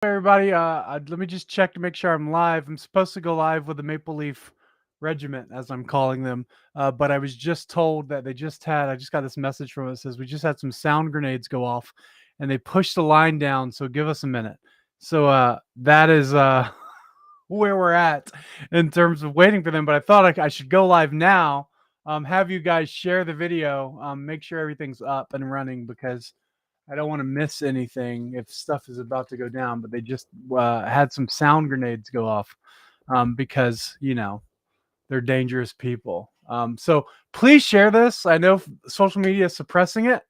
Everybody. Let me just check to make sure I'm live. I'm supposed to go live with the Maple Leaf Regiment, as I'm calling them. But I was just told that I just got this message from it that says we just had some sound grenades go off and they pushed the line down. So give us a minute. So that is where we're at in terms of waiting for them. But I thought I should go live now, have you guys share the video, make sure everything's up and running because I don't want to miss anything if stuff is about to go down. But they just had some sound grenades go off because they're dangerous people. So please share this. I know social media is suppressing it,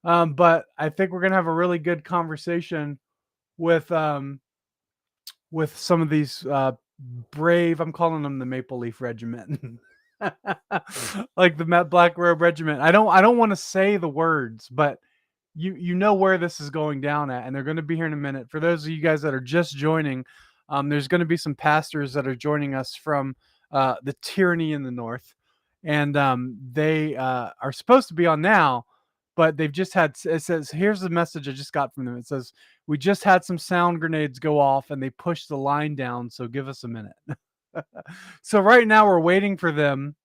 but I think we're gonna have a really good conversation with some of these brave. I'm calling them the Maple Leaf Regiment. Like the Black Robe Regiment. I don't want to say the words, but you know where this is going down at, and they're going to be here in a minute. For those of you guys that are just joining, there's going to be some pastors that are joining us from the tyranny in the north, and they are supposed to be on now, but they've just had. It says here's the message I just got from them. It says we just had some sound grenades go off, and they pushed the line down. So give us a minute. So right now we're waiting for them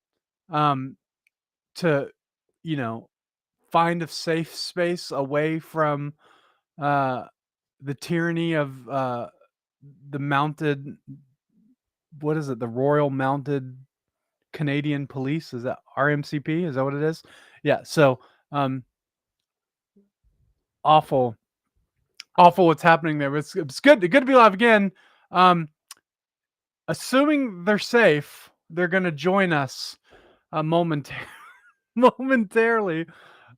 um, to, you know, find a safe space away from uh, the tyranny of the mounted, what is it, the Royal Mounted Canadian Police? Is that RMCP? Is that what it is? Yeah. So um, awful, awful what's happening there. But it's good to be live again. Um, Assuming they're safe, they're going to join us momentarily. Momentarily,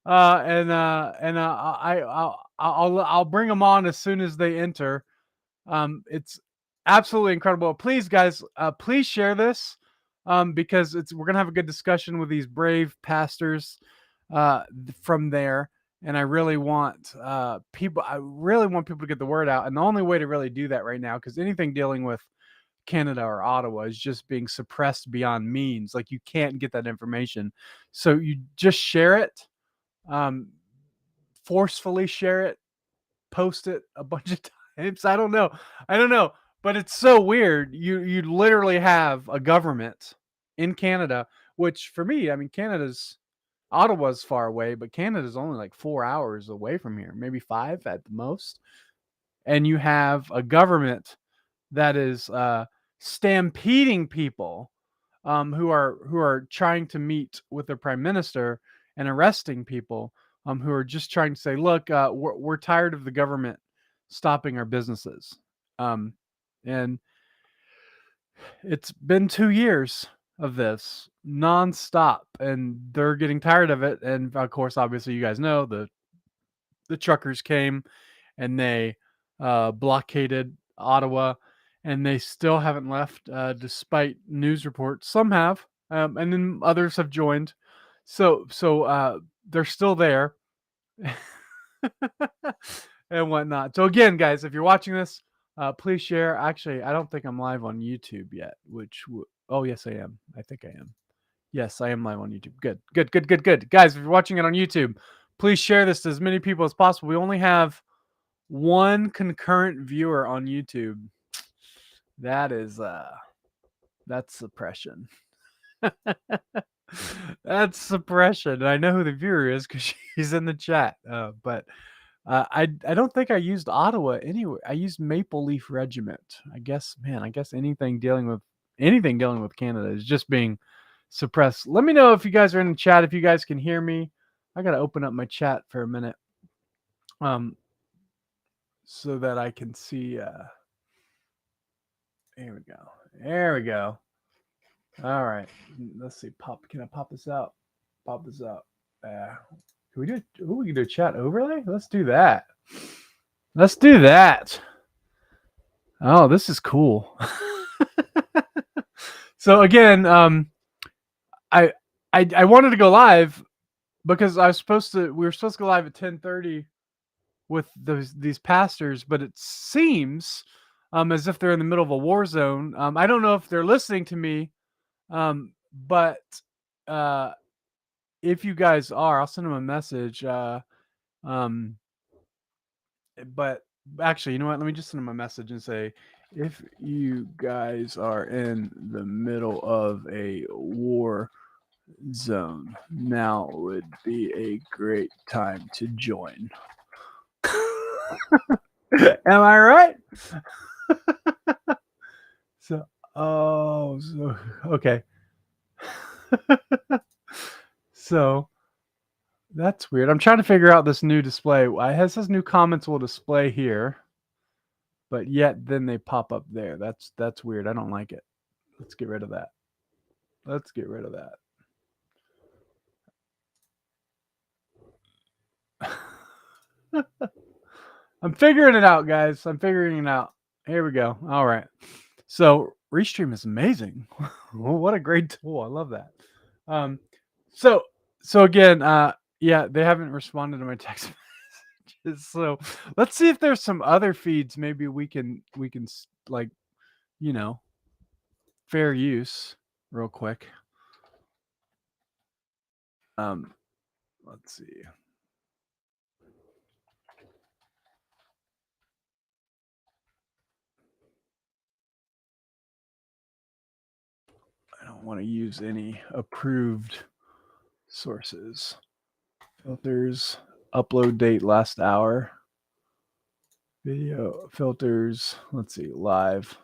I'll bring them on as soon as they enter. It's absolutely incredible. Please, guys, please share this because we're gonna have a good discussion with these brave pastors from there. And I really want people. I really want people to get the word out. And the only way to really do that right now, because anything dealing with Canada or Ottawa is just being suppressed beyond means. Like you can't get that information, so you just share it, um, forcefully share it, post it a bunch of times. I don't know, but it's so weird. You literally have a government in Canada, which for me, I mean, Ottawa's far away, but Canada's only like 4 hours away from here, maybe 5 at the most. And you have a government that is stampeding people who are trying to meet with their prime minister and arresting people who are just trying to say, look, we're tired of the government stopping our businesses. Um, and it's been 2 years of this nonstop, and they're getting tired of it. And of course, obviously, you guys know the truckers came and they blockaded Ottawa, and they still haven't left, despite news reports. Some have, and then others have joined. So they're still there and whatnot. So again, guys, if you're watching this, please share. Actually, I don't think I'm live on YouTube yet. Oh yes, I am. I think I am. Yes, I am live on YouTube. Good. Guys, if you're watching it on YouTube, please share this to as many people as possible. We only have one concurrent viewer on YouTube. That is that's suppression. That's suppression. And I know who the viewer is because she's in the chat. But I don't think I used Ottawa anyway. I used Maple Leaf Regiment. I guess, man, I guess anything dealing with Canada is just being suppressed. Let me know if you guys are in the chat, if you guys can hear me. I gotta open up my chat for a minute. So that I can see there we go. There we go. All right. Let's see. Can I pop this out? Pop this out. Can we do? We can do a chat overlay. Let's do that. Let's do that. Oh, this is cool. So again, I wanted to go live because we were supposed to go live at 10:30 with these pastors, but it seems as if they're in the middle of a war zone. I don't know if they're listening to me. But if you guys are, I'll send them a message. But Actually, you know what? Let me just send him a message and say, if you guys are in the middle of a war zone, now would be a great time to join. Am I right? So, oh, so okay. So that's weird. I'm trying to figure out this new display. It has this new comments will display here, but yet then they pop up there. That's weird. I don't like it. Let's get rid of that. Let's get rid of that. I'm figuring it out, guys. I'm figuring it out. Here we go. All right. So Restream is amazing. What a great tool. I love that. Um, so so again, yeah, they haven't responded to my text messages. So let's see if there's some other feeds. Maybe we can like, you know, fair use real quick. Um, let's see. I don't want to use any approved sources. Filters, upload date last hour. Video filters. Let's see, live.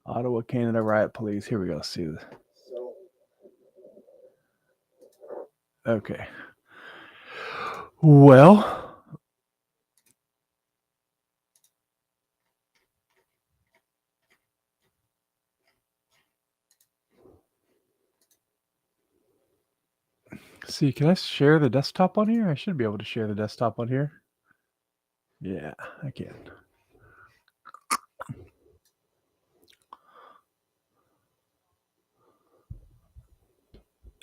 Ottawa, Canada, riot police. Here we go. See this. Okay. Well, see, can I share the desktop on here? I should be able to share the desktop on here. Yeah, I can.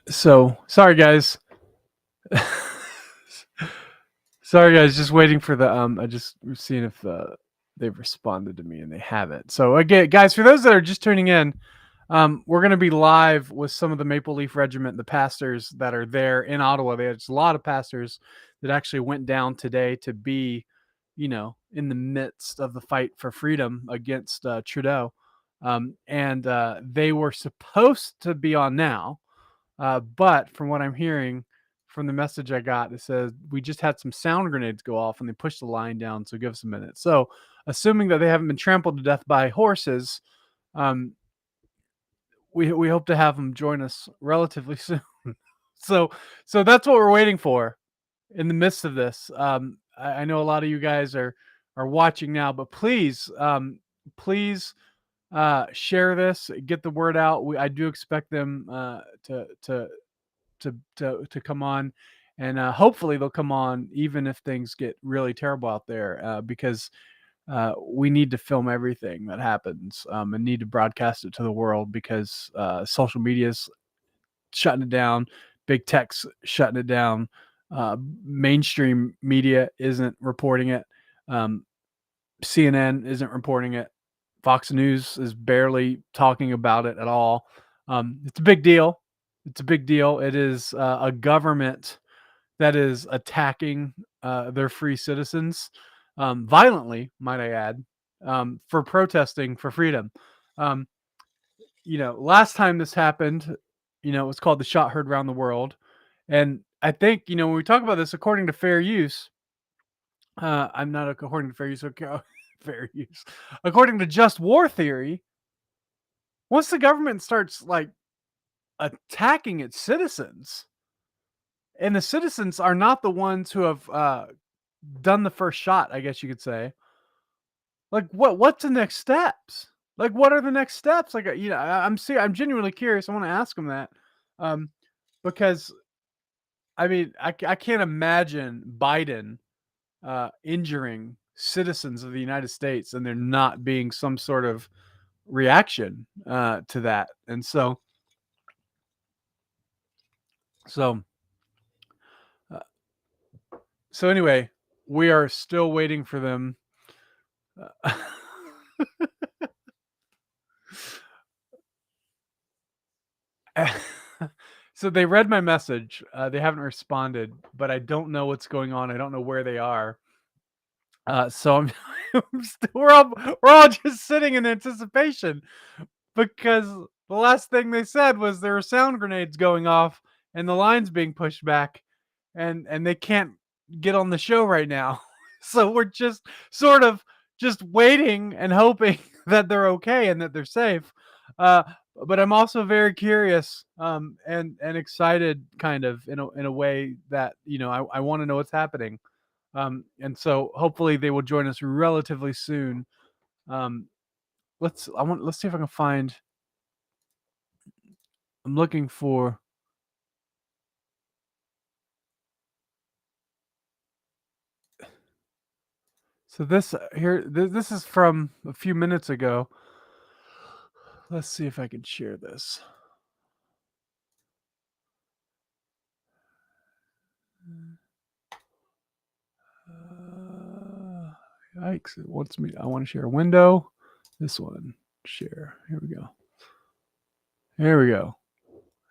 So, sorry guys. Sorry guys, just waiting for the I just seeing if they've responded to me and they haven't. So again, guys, for those that are just tuning in, we're going to be live with some of the Maple Leaf Regiment, the pastors that are there in Ottawa. There's a lot of pastors that actually went down today to be, in the midst of the fight for freedom against Trudeau. And they were supposed to be on now. But from what I'm hearing from the message I got, it says we just had some sound grenades go off and they pushed the line down. So give us a minute. So, assuming that they haven't been trampled to death by horses, um, we hope to have them join us relatively soon. so so that's what we're waiting for in the midst of this. I know a lot of you guys are watching now, but please share this, get the word out. I do expect them to come on, and hopefully they'll come on even if things get really terrible out there, because we need to film everything that happens, and need to broadcast it to the world because social media's shutting it down, big tech's shutting it down, mainstream media isn't reporting it, um, CNN isn't reporting it, Fox News is barely talking about it at all. It's a big deal. It's a big deal. It is a government that is attacking their free citizens, violently, might I add, for protesting for freedom. Um, last time this happened, it was called the shot heard around the world. And I think, when we talk about this, according to fair use, I'm not according to fair use, okay, fair use. According to just war theory, once the government starts like attacking its citizens, and the citizens are not the ones who have done the first shot, I guess you could say. Like, what's the next steps? Like, what are the next steps? Like, I'm genuinely curious. I want to ask them that, um, because I mean, I can't imagine Biden injuring citizens of the United States and there not being some sort of reaction to that. And so, uh, so anyway, we are still waiting for them. Uh, so they read my message. They haven't responded, but I don't know what's going on. I don't know where they are. So we're all just sitting in anticipation because the last thing they said was there were sound grenades going off and the lines being pushed back, and they can't get on the show right now. So we're just sort of just waiting and hoping that they're okay and that they're safe. Uh, but I'm also very curious and excited, kind of in a way that I want to know what's happening. And so hopefully they will join us relatively soon. Um, let's see if I can find. I'm looking for. So this here, this is from a few minutes ago. Let's see if I can share this. Yikes! It wants me. I want to share a window. This one, share. Here we go. Here we go.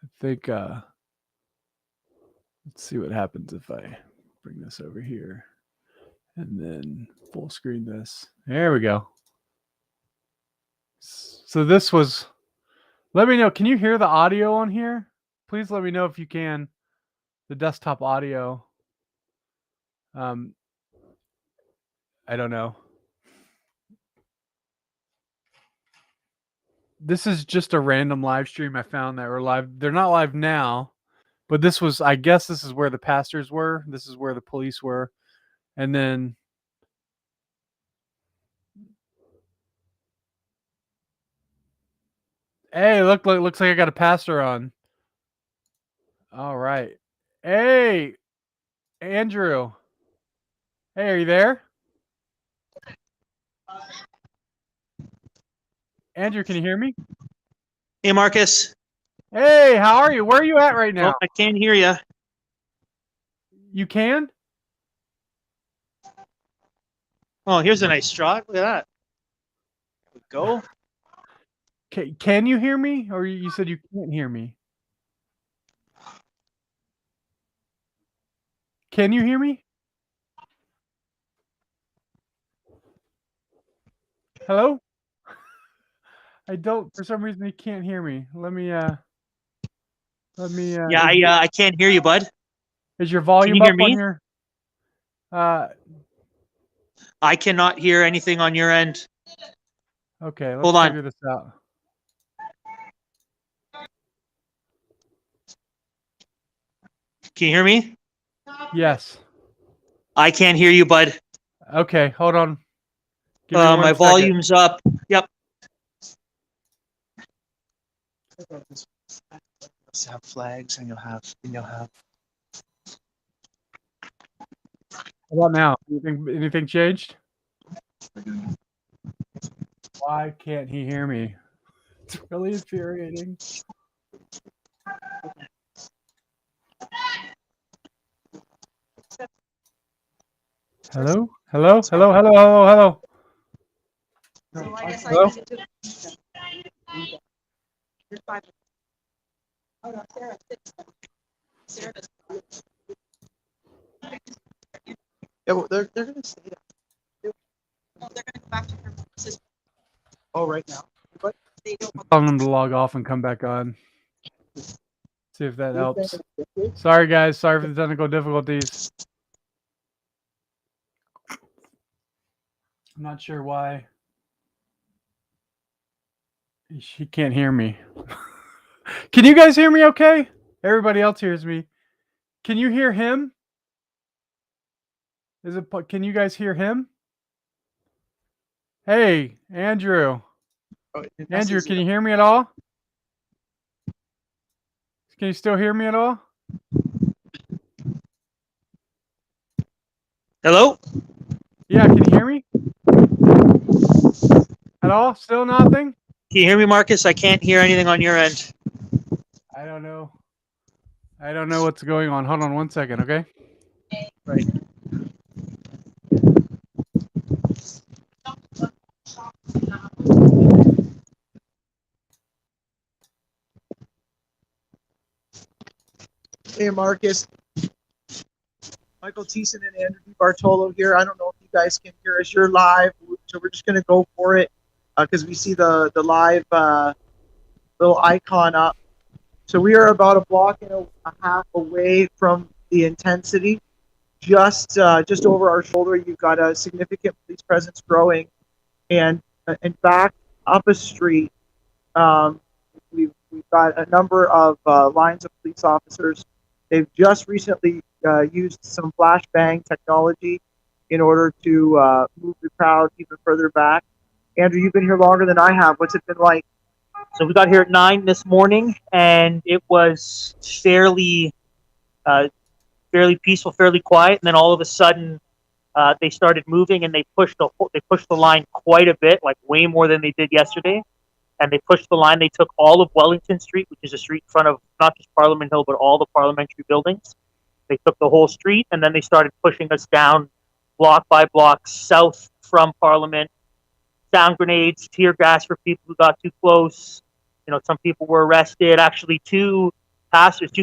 I think. Let's see what happens if I bring this over here and then full screen this. There we go. So this was. Let me know. Can you hear the audio on here? Please let me know if you can. The desktop audio. Um, I don't know. This is just a random live stream I found that were live. They're not live now, but this was. I guess this is where the pastors were. This is where the police were, and then. Hey, looks like I got a pastor on. All right. Hey, Andrew. Hey, are you there? Andrew, can you hear me? Hey, Marcus. Hey, how are you? Where are you at right now? Oh, I can't hear you. You can? Oh, here's a nice straw. Look at that. There we go. Can you hear me? Or you said you can't hear me? Can you hear me? Hello? I don't. For some reason, he can't hear me. Let me. Yeah, I can't hear you, bud. Is your Can you volume hear up on me? your? Uh. I cannot hear anything on your end. Okay, let's Hold on. figure this out. Can you hear me? Yes. I can't hear you, bud. Okay, hold on. Give me My 1 second. volume's up. Yep. Let's have flags, and you'll have. How about now? Anything changed? Why can't he hear me? It's really infuriating. Hello? Hello? Hello? Hello? Hello? Hello? Hello? Yeah, well, they're gonna stay there. Oh, right now. But Telling them to log off and come back on. See if that helps. Sorry, guys. Sorry for the technical difficulties. I'm not sure why. He can't hear me. Can you guys hear me okay? Everybody else hears me. Can you hear him? Can you guys hear him? Hey, Andrew. Andrew, can you hear me at all? Can you still hear me at all? hello. Yeah, can you hear me? At all? Still nothing? Can you hear me, Marcus? I can't hear anything on your end. I don't know. I don't know what's going on. Hold on 1 second, okay? Right. Hey, Marcus. Michael Thiessen and Andrew Bartolo here. I don't know if you guys can hear us. You're live, so we're just going to go for it because we see the live little icon up. So we are about a block and a half away from the intensity. Just over our shoulder, you've got a significant police presence growing, and in back up a street, we've got a number of lines of police officers. They've just recently used some flashbang technology in order to move the crowd even further back. Andrew, you've been here longer than I have. What's it been like? So we got here at 9 this morning, and it was fairly peaceful, fairly quiet. And then all of a sudden, they started moving, and they pushed the line quite a bit, like way more than they did yesterday. And they pushed the line. They took all of Wellington Street, which is a street in front of not just Parliament Hill, but all the parliamentary buildings. They took the whole street, and then they started pushing us down block by block south from Parliament. Sound grenades, tear gas for people who got too close. Some people were arrested. Actually, two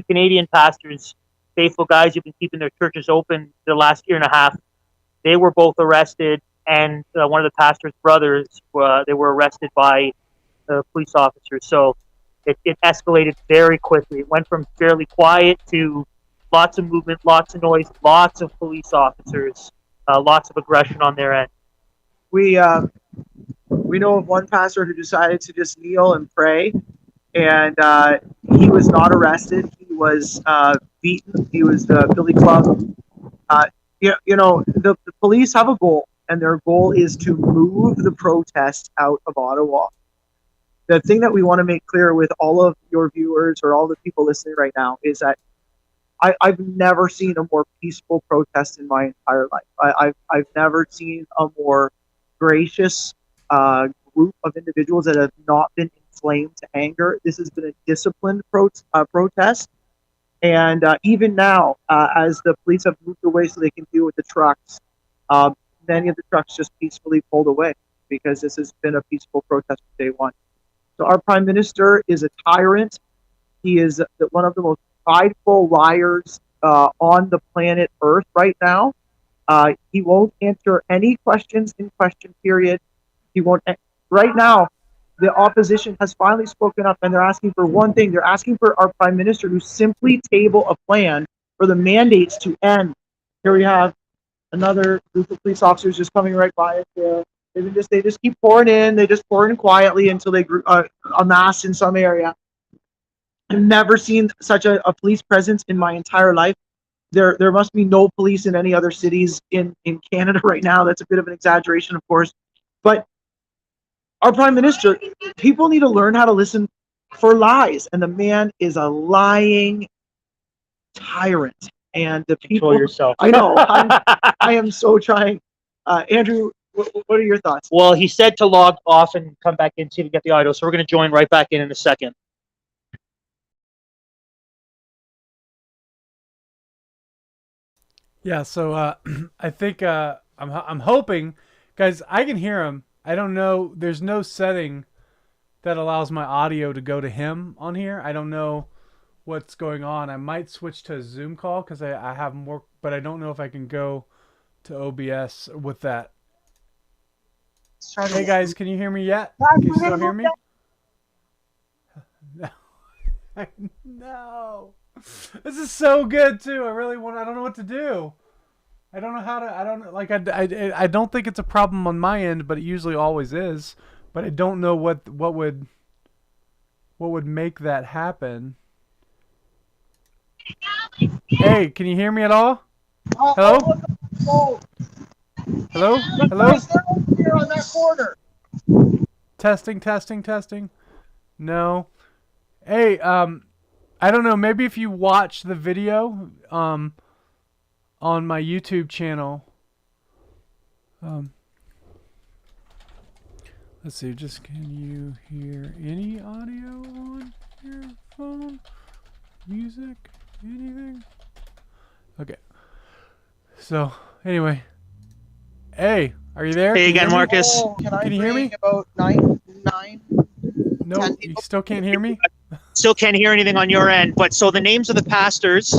Canadian pastors, faithful guys who've been keeping their churches open the last year and a half, they were both arrested. And one of the pastor's brothers, they were arrested by police officers. So it escalated very quickly. It went from fairly quiet to lots of movement, lots of noise, lots of police officers, lots of aggression on their end. We know of one pastor who decided to just kneel and pray, and he was not arrested. He was beaten. He was Billy Club. The police have a goal, and their goal is to move the protest out of Ottawa. The thing that we want to make clear with all of your viewers or all the people listening right now is that I've never seen a more peaceful protest in my entire life. I've never seen a more gracious group of individuals that have not been inflamed to anger. This has been a disciplined protest. And even now, as the police have moved away so they can deal with the trucks, many of the trucks just peacefully pulled away because this has been a peaceful protest from day one. So our Prime Minister is a tyrant. He is one of the most prideful liars on the planet Earth right now. He won't answer any questions in question period. He won't. Right now, the opposition has finally spoken up, and they're asking for one thing. They're asking for our Prime Minister to simply table a plan for the mandates to end. Here we have another group of police officers just coming right by us. They just keep pouring in. They just pour in quietly until they amass in some area. I've never seen such a police presence in my entire life. There must be no police in any other cities in Canada right now. That's a bit of an exaggeration, of course. But our Prime Minister, people need to learn how to listen for lies. And the man is a lying tyrant. And the people... Control yourself. I know. I am so trying. Andrew, what are your thoughts? Well, he said to log off and come back in, see if we get the audio. So we're going to join right back in a second. Yeah, so I think I'm hoping, guys, I can hear him. I don't know. There's no setting that allows my audio to go to him on here. I don't know what's going on. I might switch to a Zoom call because I have more, but I don't know if I can go to OBS with that. Hey guys, can you hear me yet? Can you still hear me? No. No. This is so good too. I don't know what to do. I don't know how to. I don't think it's a problem on my end, but it usually always is. But I don't know what would make that happen. Hey, can you hear me at all? Hello? Hello? Hello? Here on that corner. Testing. No. Hey, I don't know. Maybe if you watch the video, on my YouTube channel, let's see. Just can you hear any audio on your phone? Music? Anything? Okay. So anyway, hey, are you there? Hey again, Marcus. Oh, can you hear me? About nine. No, you still can't hear me? Still can't hear anything on your end. But so the names of the pastors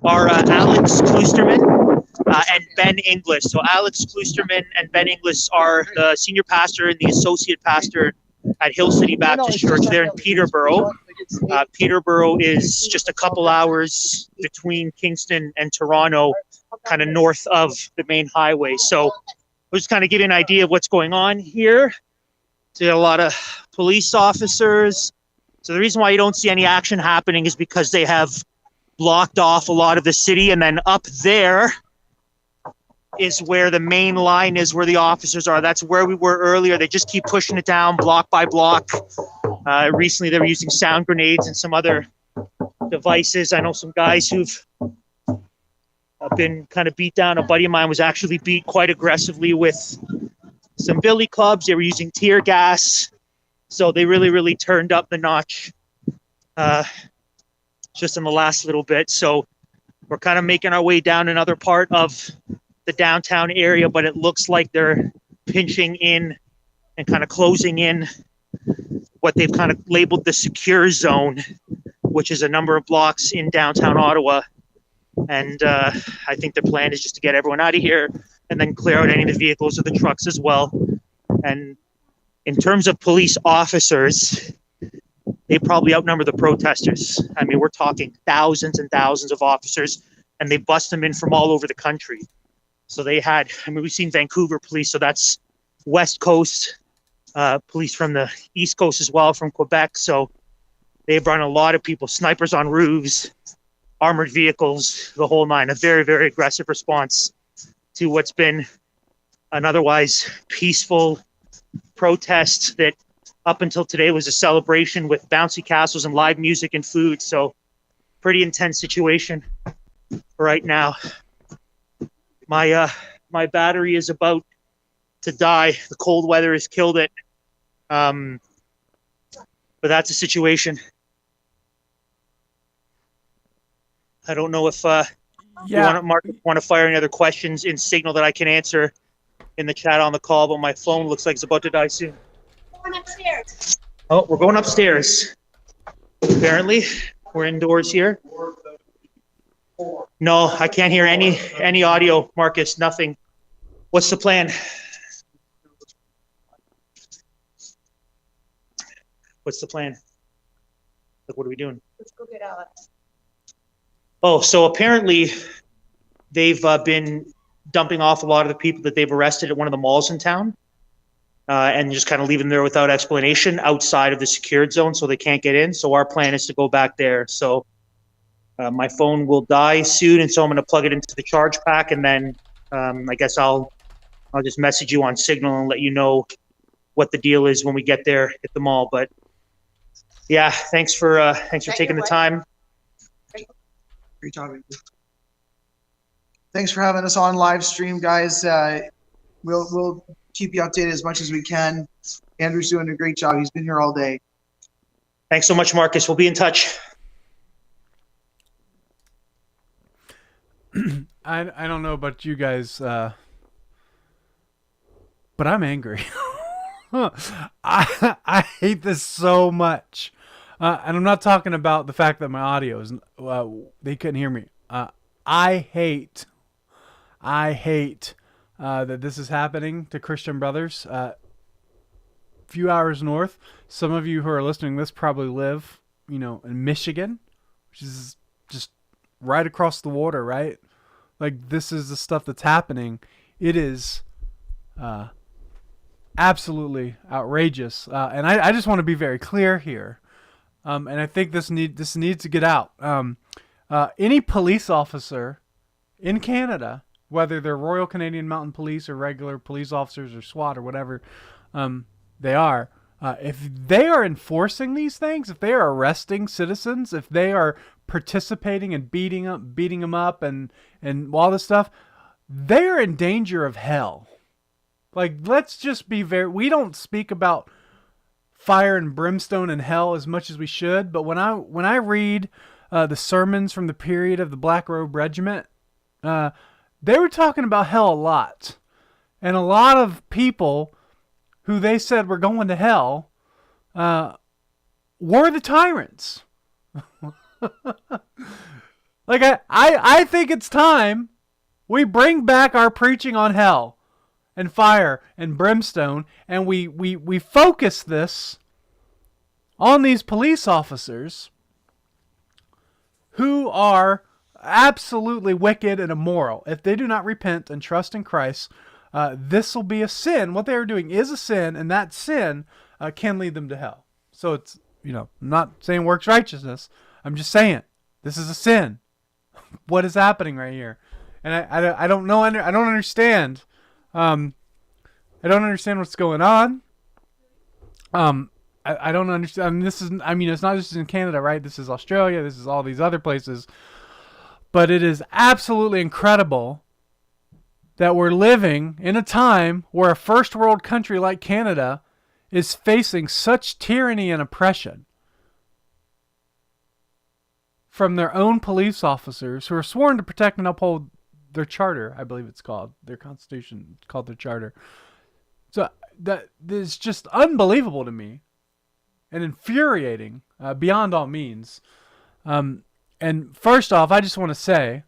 are Alex Kloosterman, and Ben Inglis. So Alex Klusterman and Ben Inglis are the senior pastor and the associate pastor at Hill City Baptist Church there in Peterborough. Peterborough is just a couple hours between Kingston and Toronto, kind of north of the main highway. So we'll just kind of give you an idea of what's going on here. So you got a lot of police officers. So the reason why you don't see any action happening is because they have blocked off a lot of the city, and then up there is where the main line is, where the officers are. That's where we were earlier. They just keep pushing it down block by block. Recently, they were using sound grenades and some other devices. I know some guys who've been kind of beat down. A buddy of mine was actually beat quite aggressively with some billy clubs. They were using tear gas. So they really, really turned up the notch just in the last little bit. So we're kind of making our way down another part of the downtown area, but it looks like they're pinching in and kind of closing in what they've kind of labeled the secure zone, which is a number of blocks in downtown Ottawa. And I think their plan is just to get everyone out of here and then clear out any of the vehicles or the trucks as well. And in terms of police officers, they probably outnumber the protesters. I mean, we're talking thousands and thousands of officers, and they bust them in from all over the country. So they had, I mean, we've seen Vancouver police, so that's West Coast, police from the East Coast as well, from Quebec. So they've run a lot of people, snipers on roofs, armored vehicles, the whole nine. A very, very aggressive response to what's been an otherwise peaceful protest that up until today was a celebration with bouncy castles and live music and food. So pretty intense situation right now. My battery is about to die. The cold weather has killed it. But that's a situation. I don't know if you want to fire any other questions in Signal that I can answer in the chat on the call, but my phone looks like it's about to die soon. Going upstairs. Oh, we're going upstairs. Apparently, we're indoors here. No, I can't hear any audio, Marcus. Nothing. What's the plan? What's the plan? Like, what are we doing? Let's go get Alex. Oh, so apparently they've been dumping off a lot of the people that they've arrested at one of the malls in town. And just kind of leave them there without explanation outside of the secured zone so they can't get in. So our plan is to go back there. So my phone will die soon, and so I'm going to plug it into the charge pack, and then I guess I'll just message you on Signal and let you know what the deal is when we get there at the mall. But yeah, thanks for taking the time. Great talking to you. Thanks for having us on live stream, guys. We'll keep you updated as much as we can. Andrew's doing a great job. He's been here all day. Thanks so much, Marcus. We'll be in touch. I don't know about you guys, but I'm angry. I hate this so much. And I'm not talking about the fact that my audio is, they couldn't hear me. I hate that this is happening to Christian brothers. Few hours north. Some of you who are listening to this probably live, in Michigan, which is just right across the water, right? Like, this is the stuff that's happening. It is absolutely outrageous. And I just want to be very clear here. And I think this needs to get out. Any police officer in Canada, whether they're Royal Canadian Mounted Police or regular police officers or SWAT or whatever they are, if they are enforcing these things, if they are arresting citizens, if they are participating in beating them up and all this stuff, they are in danger of hell. Like, let's just be we don't speak about fire and brimstone and hell as much as we should, but when I read the sermons from the period of the Black Robe Regiment, they were talking about hell a lot. And a lot of people who they said were going to hell were the tyrants. Like, I think it's time We bring back our preaching on hell and fire and brimstone, and we focus this on these police officers who are absolutely wicked and immoral. If they do not repent and trust in Christ, this will be a sin. What they are doing is a sin, and that sin can lead them to hell. So it's, I'm not saying works righteousness. I'm just saying this is a sin. What is happening right here? And I don't know. I don't understand. I don't understand what's going on. I don't understand. I mean, it's not just in Canada, right? This is Australia. This is all these other places. But it is absolutely incredible that we're living in a time where a first world country like Canada is facing such tyranny and oppression from their own police officers who are sworn to protect and uphold their charter. I believe it's called their constitution. It's called their charter. So that is just unbelievable to me and infuriating beyond all means. And first off, I just want to say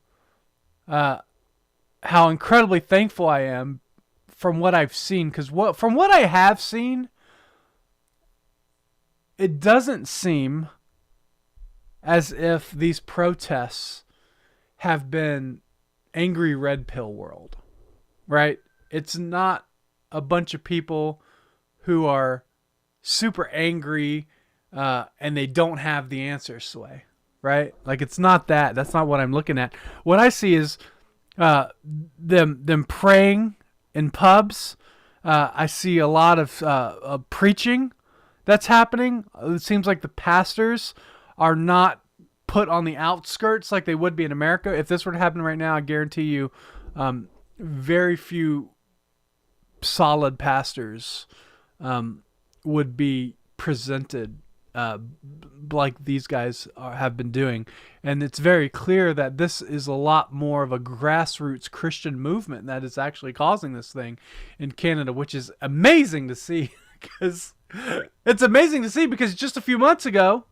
how incredibly thankful I am from what I've seen. Because from what I have seen, it doesn't seem as if these protests have been angry red pill world, right? It's not a bunch of people who are super angry and they don't have the answer, Sway, right? Like, it's not that. That's not what I'm looking at. What I see is them praying in pubs. I see a lot of preaching that's happening. It seems like the pastors are not put on the outskirts like they would be in America. If this were to happen right now, I guarantee you very few solid pastors would be presented like these guys have been doing. And it's very clear that this is a lot more of a grassroots Christian movement that is actually causing this thing in Canada, which is amazing to see. It's amazing to see because just a few months ago,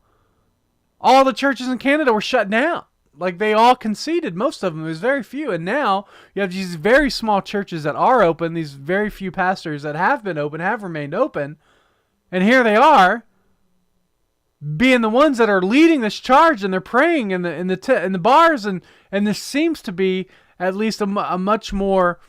all the churches in Canada were shut down. Like, they all conceded, most of them. There's very few. And now you have these very small churches that are open, these very few pastors that have been open, have remained open. And here they are, being the ones that are leading this charge, and they're praying in the bars, and this seems to be at least a much more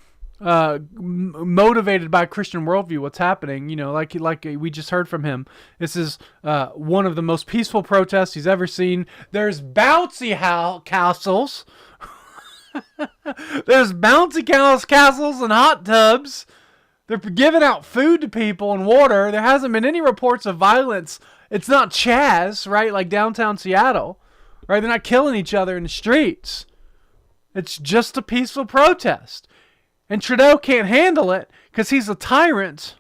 motivated by Christian worldview. What's happening, like we just heard from him. This is one of the most peaceful protests he's ever seen. There's bouncy castles. There's bouncy castles and hot tubs. They're giving out food to people and water. There hasn't been any reports of violence. It's not Chaz, right? Like downtown Seattle, right? They're not killing each other in the streets. It's just a peaceful protest. And Trudeau can't handle it because he's a tyrant.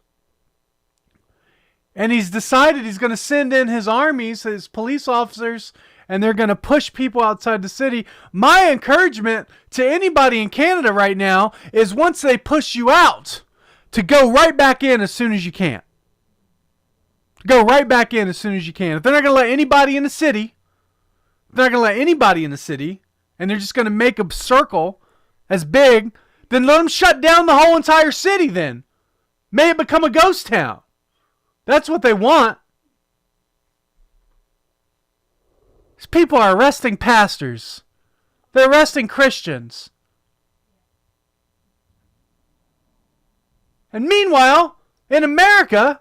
And he's decided he's going to send in his armies, his police officers, and they're going to push people outside the city. My encouragement to anybody in Canada right now is once they push you out, to go right back in as soon as you can. Go right back in as soon as you can. If they're not going to let anybody in the city, and they're just going to make a circle as big, then let them shut down the whole entire city then. May it become a ghost town. That's what they want. These people are arresting pastors. They're arresting Christians. And meanwhile, in America,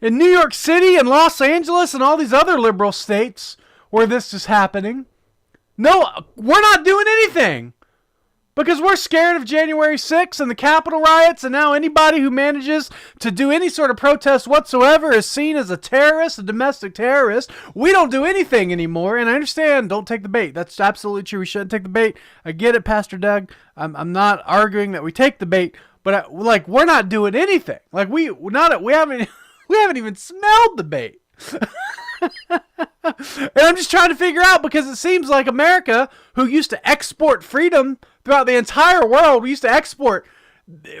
in New York City and Los Angeles and all these other liberal states where this is happening, no, we're not doing anything. Because we're scared of January 6th and the Capitol riots, and now anybody who manages to do any sort of protest whatsoever is seen as a terrorist, a domestic terrorist. We don't do anything anymore, and I understand, don't take the bait. That's absolutely true. We shouldn't take the bait. I get it, Pastor Doug. I'm not arguing that we take the bait, but we're not doing anything. Like we haven't even smelled the bait. And I'm just trying to figure out, because it seems like America, who used to export freedom throughout the entire world, we used to export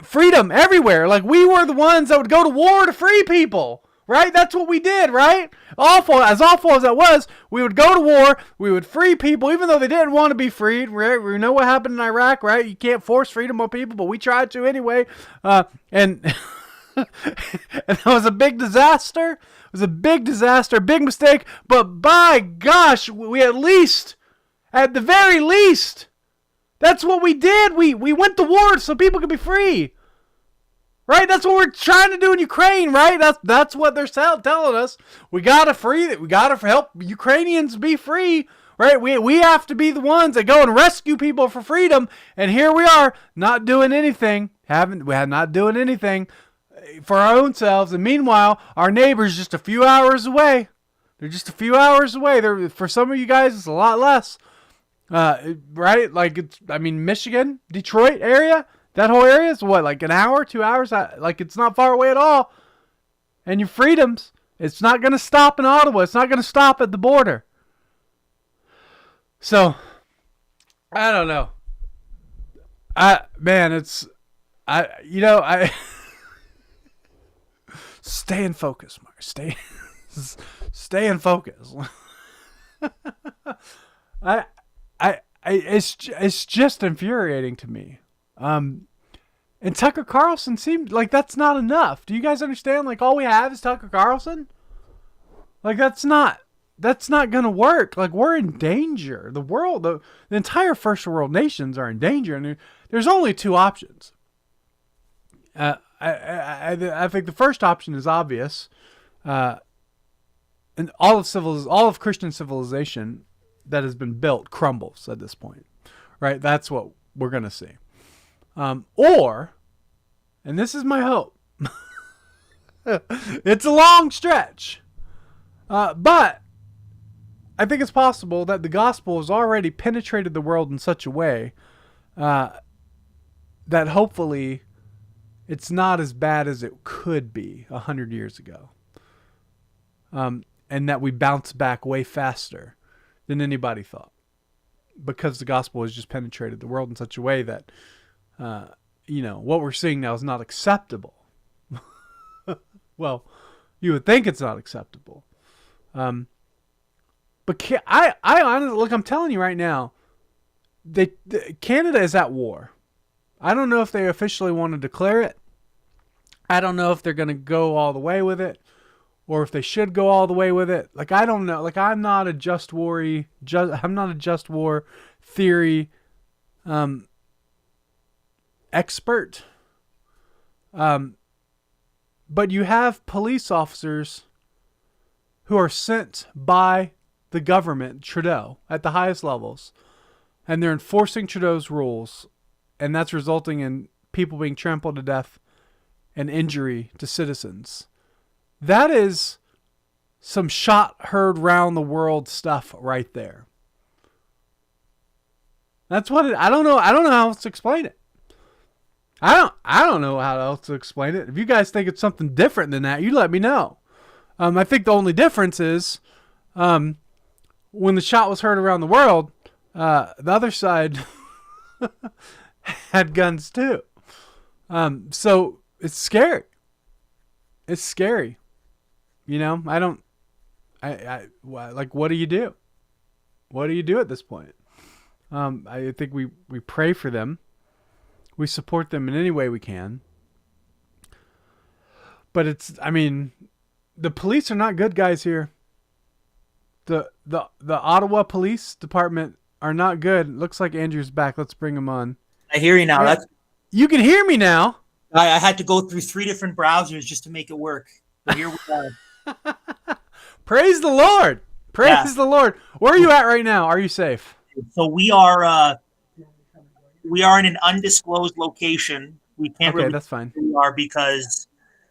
freedom everywhere. Like, we were the ones that would go to war to free people. Right? That's what we did, right? Awful as that was, we would go to war, we would free people, even though they didn't want to be freed. Right? We know what happened in Iraq, right? You can't force freedom on people, but we tried to anyway. And and that was a big disaster. It was a big disaster, big mistake. But by gosh, we at the very least, that's what we did. We went to war so people could be free. Right? That's what we're trying to do in Ukraine, right? That's what they're telling us. We gotta help Ukrainians be free, right? We have to be the ones that go and rescue people for freedom. And here we are, not doing anything. Not doing anything for our own selves. And meanwhile, our neighbors just a few hours away. They're just a few hours away. For some of you guys, it's a lot less. Right? Like Michigan, Detroit area. That whole area is what, like an hour, 2 hours? Like, it's not far away at all. And your freedoms, it's not going to stop in Ottawa. It's not going to stop at the border. So, I don't know. Stay in focus, Mark. Stay in focus. It's just infuriating to me. And Tucker Carlson seemed like that's not enough. Do you guys understand? Like, all we have is Tucker Carlson. Like, that's not gonna work. Like, we're in danger. The world, the entire first world nations are in danger, and there's only two options. I think the first option is obvious. And all of Christian civilization that has been built crumbles at this point, right? That's what we're gonna see. Or, and this is my hope, it's a long stretch, but I think it's possible that the gospel has already penetrated the world in such a way that hopefully it's not as bad as it could be 100 years ago, and that we bounce back way faster than anybody thought, because the gospel has just penetrated the world in such a way that what we're seeing now is not acceptable. Well, you would think it's not acceptable. But I honestly, look, I'm telling you right now, Canada is at war. I don't know if they officially want to declare it. I don't know if they're going to go all the way with it, or if they should go all the way with it. Like, I don't know. Like, I'm not a just war theory expert. But you have police officers who are sent by the government, Trudeau, at the highest levels, and they're enforcing Trudeau's rules, and that's resulting in people being trampled to death and injury to citizens. That is some shot heard round the world stuff right there. That's what I don't know how else to explain it. I don't know how else to explain it. If you guys think it's something different than that, you let me know. I think the only difference is when the shot was heard around the world, the other side had guns too. So it's scary. It's scary. I what do you do? What do you do at this point? I think we pray for them. We support them in any way we can. But the police are not good guys here. The Ottawa Police Department are not good. Looks like Andrew's back. Let's bring him on. I hear you now. You can hear me now. I had to go through 3 different browsers just to make it work. But here we are. Praise the Lord. Praise the Lord. Where are you at right now? Are you safe? So we are in an undisclosed location. We can't really that's fine. where we are because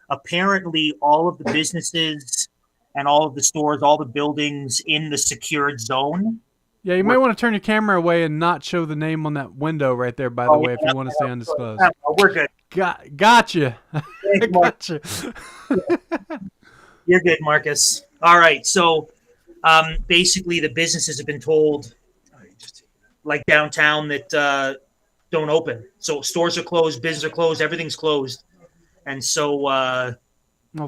apparently all of the businesses and all of the stores, all the buildings in the secured zone. Yeah, you might want to turn your camera away and not show the name on that window right there, by the way, if you want to stay undisclosed. We're good. Gotcha. Gotcha. You're good, Marcus. All right. So basically the businesses have been told, like downtown, that don't open. So stores are closed, businesses are closed, everything's closed. And so... well,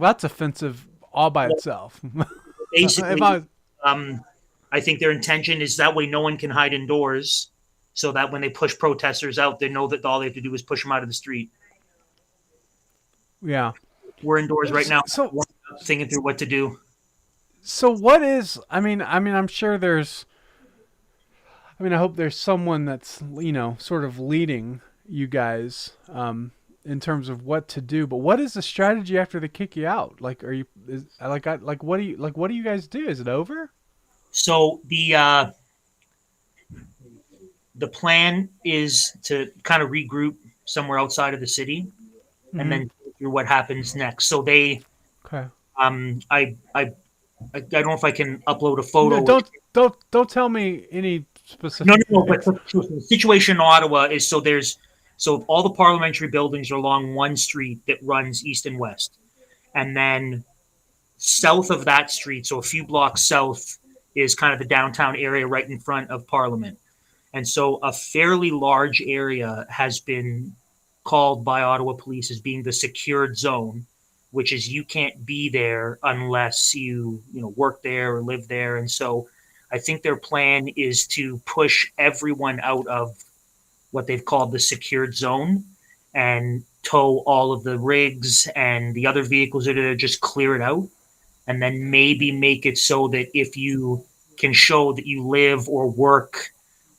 that's offensive all by itself. Basically, If I- I think their intention is that way no one can hide indoors, so that when they push protesters out, they know that all they have to do is push them out of the street. yeah. We're indoors right now, So thinking through what to do. so what is? I'm sure there's. I hope there's someone that's sort of leading you guys in terms of what to do. But what is the strategy after they kick you out? Like, are you what do you guys do? Is it over? So the plan is to kind of regroup somewhere outside of the city, and then go through what happens next. So they, Okay. I don't know if I can upload a photo. No, don't tell me any specific. No. But the situation in Ottawa is so all the parliamentary buildings are along one street that runs east and west, and then south of that street, so a few blocks south, is kind of the downtown area right in front of Parliament. And so a fairly large area has been called by Ottawa police as being the secured zone, which is you can't be there unless you work there or live there. And so I think their plan is to push everyone out of what they've called the secured zone and tow all of the rigs and the other vehicles that are there, just clear it out, and then maybe make it so that if you can show that you live or work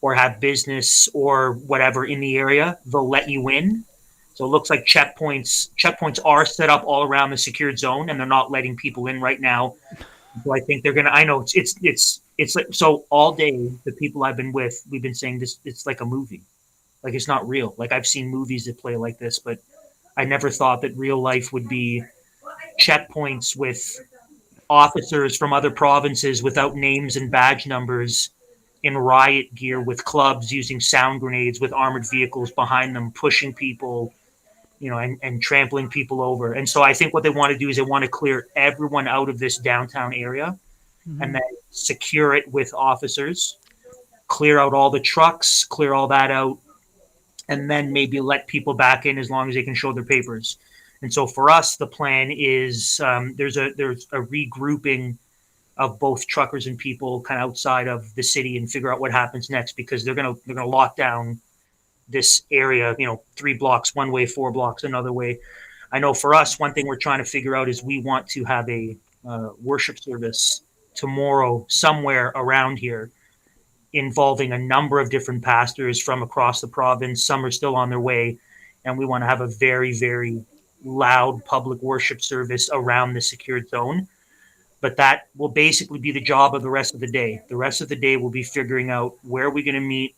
or have business or whatever in the area, they'll let you in. So it looks like checkpoints are set up all around the secured zone, and they're not letting people in right now. So I think they're gonna. I know it's like, so all day the people I've been with, we've been saying this. It's like a movie, like it's not real. Like I've seen movies that play like this, but I never thought that real life would be checkpoints with officers from other provinces without names and badge numbers in riot gear with clubs using sound grenades with armored vehicles behind them, pushing people, and trampling people over. And so I think what they want to do is they want to clear everyone out of this downtown area and then secure it with officers, clear out all the trucks, clear all that out, and then maybe let people back in as long as they can show their papers. And so for us, the plan is there's a regrouping of both truckers and people kind of outside of the city and figure out what happens next, because they're gonna lock down this area, 3 blocks one way, 4 blocks another way. I know for us, one thing we're trying to figure out is we want to have a worship service tomorrow somewhere around here involving a number of different pastors from across the province. Some are still on their way, and we want to have a very, very loud public worship service around the secured zone. But that will basically be the job of the rest of the day. The rest of the day will be figuring out where are we going to meet,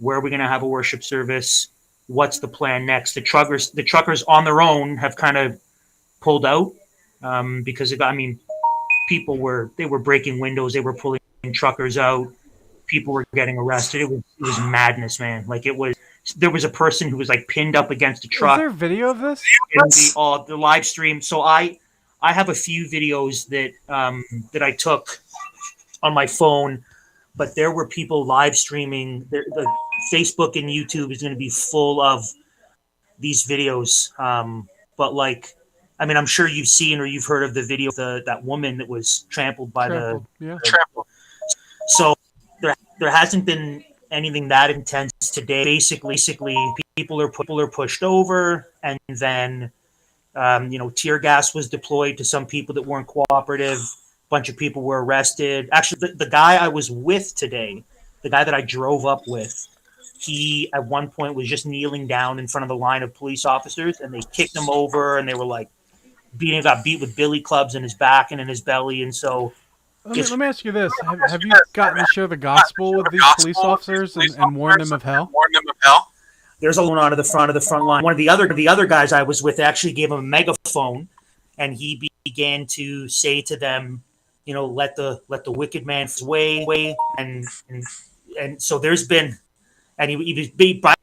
where are we going to have a worship service, what's the plan next. The truckers on their own have kind of pulled out because people were breaking windows, they were pulling truckers out, people were getting arrested. It was madness, man. Like there was a person who was like pinned up against a truck. Is there video of this? In the live stream. So I have a few videos that I took on my phone, but there were people live streaming. The Facebook and YouTube is going to be full of these videos. But I'm sure you've seen or you've heard of the video of that woman that was trampled by the trample. So there hasn't been anything that intense today. Basically, people are pushed over, and then tear gas was deployed to some people that weren't cooperative. A bunch of people were arrested. Actually, the guy I was with today, the guy that I drove up with, he at one point was just kneeling down in front of the line of police officers, and they kicked him over, and they were like got beat with billy clubs in his back and in his belly. And so let me ask you this: Have you gotten to share the gospel with these police officers and warn them of hell? There's a one on the front line. One of the other guys I was with actually gave him a megaphone, and he began to say to them, let the wicked man away. And so there's been, and he was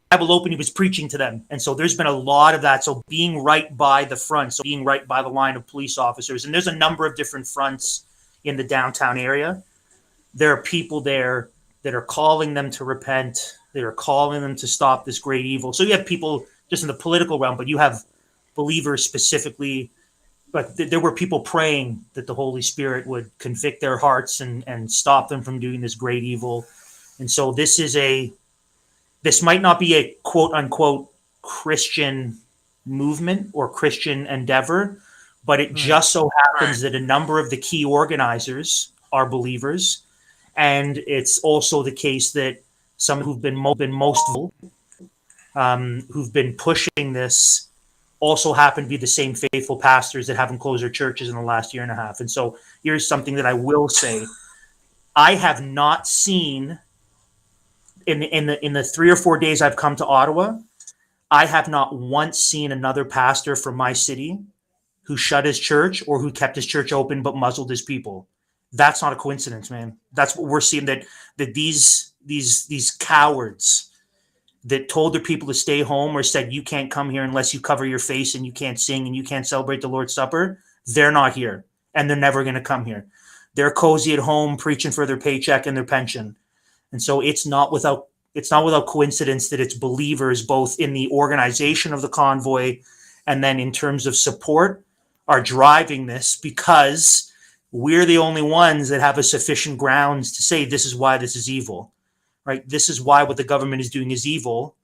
Bible open. He was preaching to them, and so there's been a lot of that. So being right by the front, so being right by the line of police officers, and there's a number of different fronts in the downtown area. There are people there that are calling them to repent. They are calling them to stop this great evil. So you have people just in the political realm, but you have believers specifically but there were people praying that the Holy Spirit would convict their hearts and stop them from doing this great evil. And so this might not be a quote unquote Christian movement or Christian endeavor, but it just so happens that a number of the key organizers are believers. And it's also the case that some who've been most vocal, who've been pushing this, also happen to be the same faithful pastors that haven't closed their churches in the last year and a half. And so here's something that I will say. I have not seen in the 3 or 4 days I've come to Ottawa, I have not once seen another pastor from my city who shut his church or who kept his church open but muzzled his people. That's not a coincidence, man. That's what we're seeing, that these cowards that told their people to stay home or said you can't come here unless you cover your face and you can't sing and you can't celebrate the Lord's Supper, they're not here and they're never going to come here. They're cozy at home preaching for their paycheck and their pension. And so it's not without coincidence that it's believers both in the organization of the convoy and then in terms of support are driving this, because we're the only ones that have a sufficient grounds to say this is why this is evil, right? This is why what the government is doing is evil,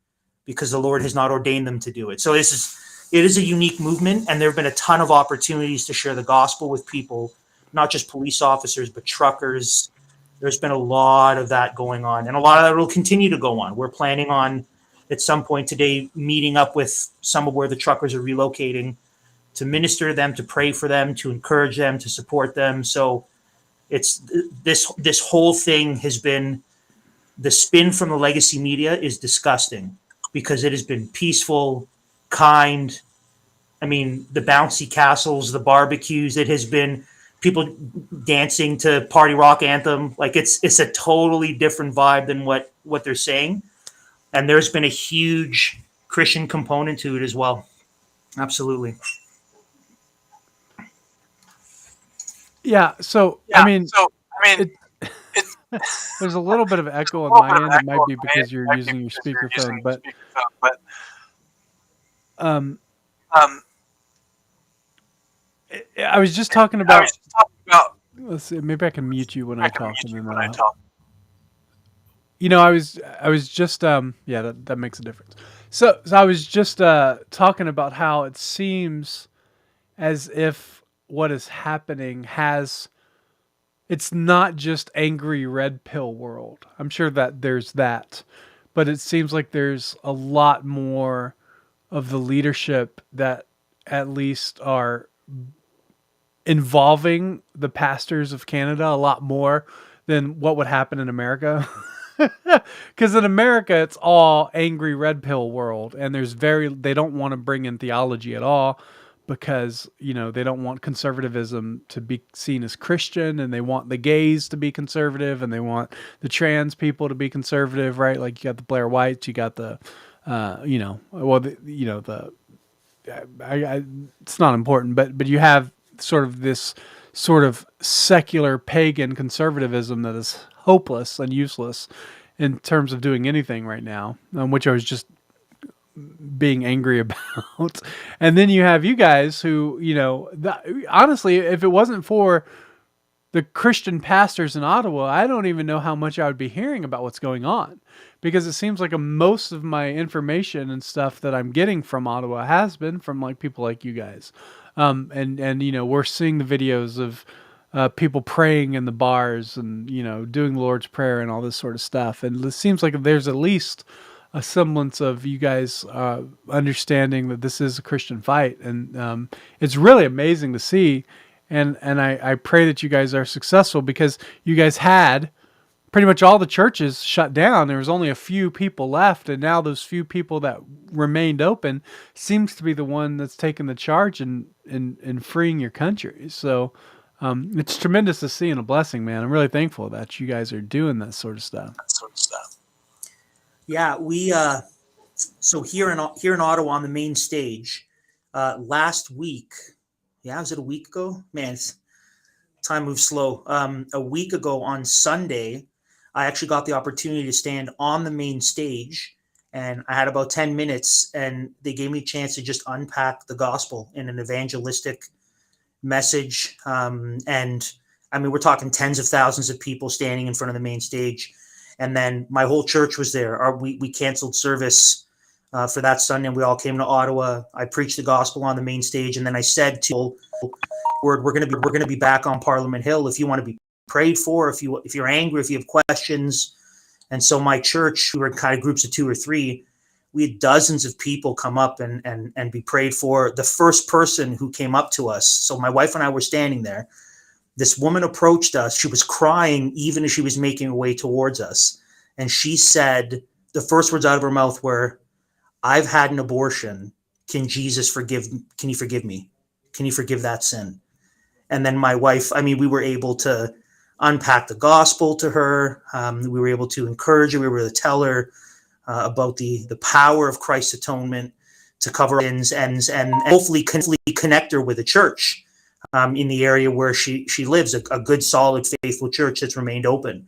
because the Lord has not ordained them to do it. So it is a unique movement, and there have been a ton of opportunities to share the gospel with people, not just police officers, but truckers. There's been a lot of that going on, and a lot of that will continue to go on. We're planning on, at some point today, meeting up with some of where the truckers are relocating to minister to them, to pray for them, to encourage them, to support them. So it's this whole thing has been, the spin from the legacy media is disgusting, because it has been peaceful, kind. I mean, the bouncy castles, the barbecues, it has been people dancing to party rock anthem. Like it's a totally different vibe than what they're saying. And there's been a huge Christian component to it as well. Absolutely. Yeah. So, I mean, there's a little bit of echo on my end. It might be because you're using your speakerphone, but I was just talking about. Let's see. Maybe I can mute you when I talk, and then I was just yeah, that makes a difference. So I was just talking about how it seems as if what is happening it's not just angry red pill world. I'm sure that there's that, but it seems like there's a lot more of the leadership that at least are involving the pastors of Canada a lot more than what would happen in America. Because in America, it's all angry red pill world, and they don't want to bring in theology at all, because they don't want conservatism to be seen as Christian, and they want the gays to be conservative, and they want the trans people to be conservative, right? Like you got the Blair Whites, you got the it's not important, but you have sort of this sort of secular pagan conservatism that is hopeless and useless in terms of doing anything right now, which I was just being angry about. And then you have you guys who, honestly, if it wasn't for the Christian pastors in Ottawa, I don't even know how much I would be hearing about what's going on, because it seems like most of my information and stuff that I'm getting from Ottawa has been from like people like you guys. And we're seeing the videos of people praying in the bars and, doing the Lord's Prayer and all this sort of stuff. And it seems like there's at least a semblance of you guys understanding that this is a Christian fight. And it's really amazing to see. And I pray that you guys are successful, because you guys had pretty much all the churches shut down. There was only a few people left, and now those few people that remained open seems to be the one that's taking the charge in freeing your country. So it's tremendous to see, and a blessing, man. I'm really thankful that you guys are doing that sort of stuff. Yeah, we so here in Ottawa on the main stage last week. Yeah, was it a week ago? Man, time moves slow. A week ago on Sunday, I actually got the opportunity to stand on the main stage, and I had about 10 minutes, and they gave me a chance to just unpack the gospel in an evangelistic message. And I mean, we're talking tens of thousands of people standing in front of the main stage. And then my whole church was there. We canceled service for that Sunday, and we all came to Ottawa. I preached the gospel on the main stage, and then I said to we're gonna be back on Parliament Hill if you want to be prayed for, if you're angry, if you have questions. And so my church, we were in kind of groups of 2 or 3. We had dozens of people come up and be prayed for. The first person who came up to us, so my wife and I were standing there. This woman approached us. She was crying even as she was making her way towards us. And she said, the first words out of her mouth were, "I've had an abortion. Can you forgive me? Can you forgive that sin?" And then my wife, I mean, we were able to unpack the gospel to her. We were able to encourage her. We were able to tell her about the power of Christ's atonement to cover sins and hopefully connect her with a church in the area where she lives, a good, solid, faithful church that's remained open.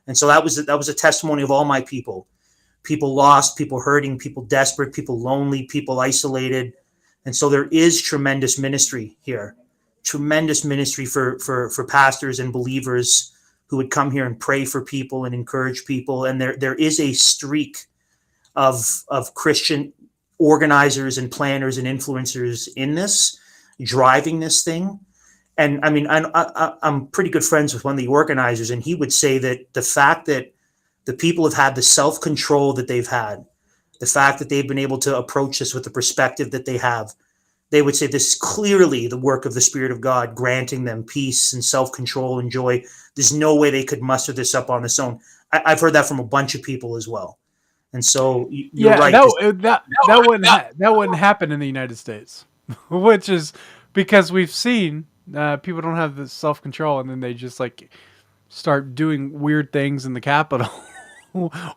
And so that was a testimony of all my people lost, people hurting, people desperate, people lonely, people isolated. And so there is tremendous ministry here, tremendous ministry for pastors and believers who would come here and pray for people and encourage people. And there is a streak of Christian organizers and planners and influencers in this, driving this thing. And I mean, I'm pretty good friends with one of the organizers, and he would say that the fact that the people have had the self-control that they've had, the fact that they've been able to approach this with the perspective that they have, they would say this is clearly the work of the Spirit of God, granting them peace and self-control and joy. There's no way they could muster this up on its own. I've heard that from a bunch of people as well. And so you're right. That wouldn't happen in the United States, which is because we've seen people don't have the self-control, and then they just like start doing weird things in the Capitol.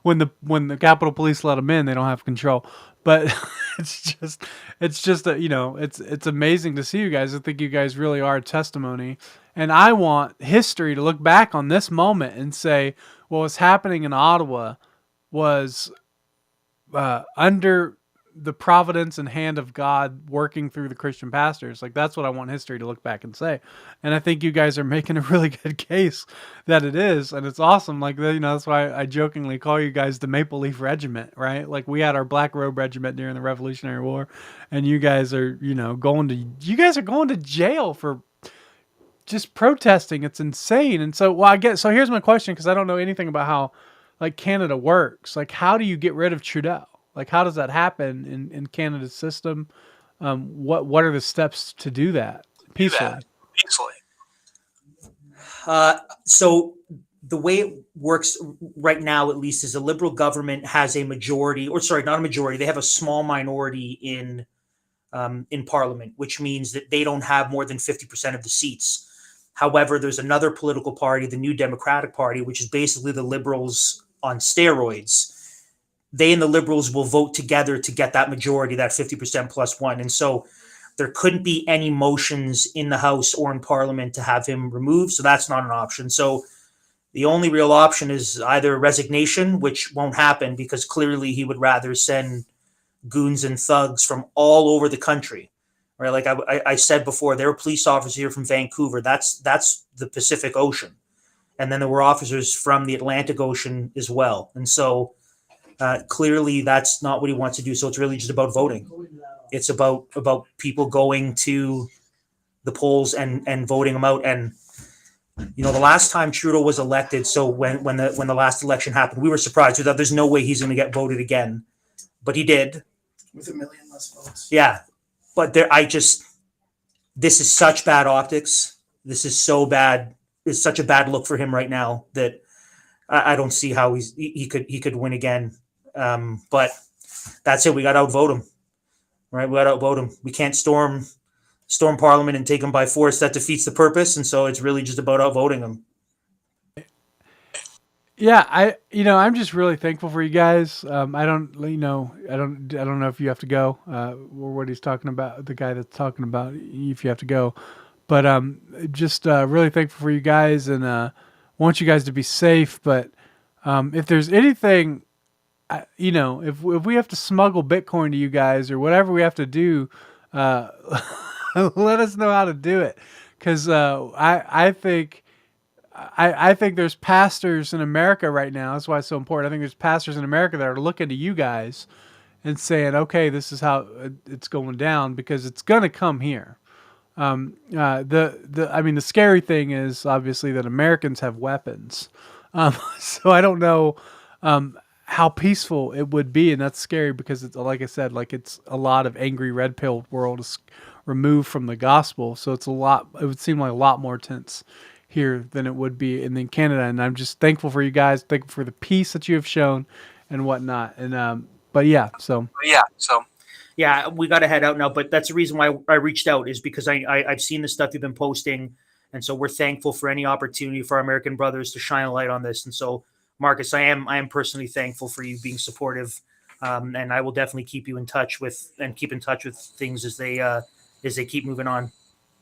when the Capitol Police let them in, they don't have control. But it's just it's amazing to see you guys. I think you guys really are a testimony, and I want history to look back on this moment and say, what was happening in Ottawa was under the providence and hand of God working through the Christian pastors. Like, that's what I want history to look back and say. And I think you guys are making a really good case that it is. And it's awesome. Like, that's why I jokingly call you guys the Maple Leaf Regiment, right? Like, we had our Black Robe Regiment during the Revolutionary War, and you guys are, going to jail for just protesting. It's insane. And so, so here's my question, because I don't know anything about how like Canada works. Like, how do you get rid of Trudeau? Like, how does that happen in Canada's system? What are the steps to do that peacefully? So the way it works right now, at least, is the Liberal government has a majority, or sorry, not a majority. They have a small minority in Parliament, which means that they don't have more than 50% of the seats. However, there's another political party, the New Democratic Party, which is basically the Liberals on steroids. They and the Liberals will vote together to get that majority, that 50% plus one. And so there couldn't be any motions in the House or in Parliament to have him removed. So that's not an option. So the only real option is either resignation, which won't happen because clearly he would rather send goons and thugs from all over the country. Right? Like I said before, there were police officers here from Vancouver. That's the Pacific Ocean. And then there were officers from the Atlantic Ocean as well. And so clearly that's not what he wants to do. So it's really just about voting. It's about people going to the polls and voting him out. And, the last time Trudeau was elected, so when the last election happened, we were surprised. We thought there's no way he's going to get voted again. But he did. With 1 million less votes. Yeah. But this is such bad optics. This is so bad. It's such a bad look for him right now that I don't see how he could win again. But that's it. We got to outvote him, right? We got to outvote him. We can't storm Parliament and take him by force. That defeats the purpose. And so it's really just about outvoting him. Yeah, I'm just really thankful for you guys. I don't know if you have to go, or what he's talking about, the guy that's talking about if you have to go, but just really thankful for you guys, and want you guys to be safe. But if there's anything, if we have to smuggle Bitcoin to you guys or whatever we have to do, let us know how to do it, because I think I think there's pastors in America right now. That's why it's so important. I think there's pastors in America that are looking to you guys and saying, okay, this is how it's going down, because it's going to come here. I mean, the scary thing is obviously that Americans have weapons. So I don't know how peaceful it would be, and that's scary because it's, like I said, like it's a lot of angry red pilled world is removed from the gospel. So it's a lot. It would seem like a lot more tense here than it would be in Canada. And I'm just thankful for you guys, thankful for the peace that you have shown and whatnot. And but yeah, so yeah, we got to head out now, but that's the reason why I reached out, is because I've seen the stuff you've been posting. And so we're thankful for any opportunity for our American brothers to shine a light on this. And so, Marcus, I am personally thankful for you being supportive. And I will definitely keep in touch with things as they keep moving on.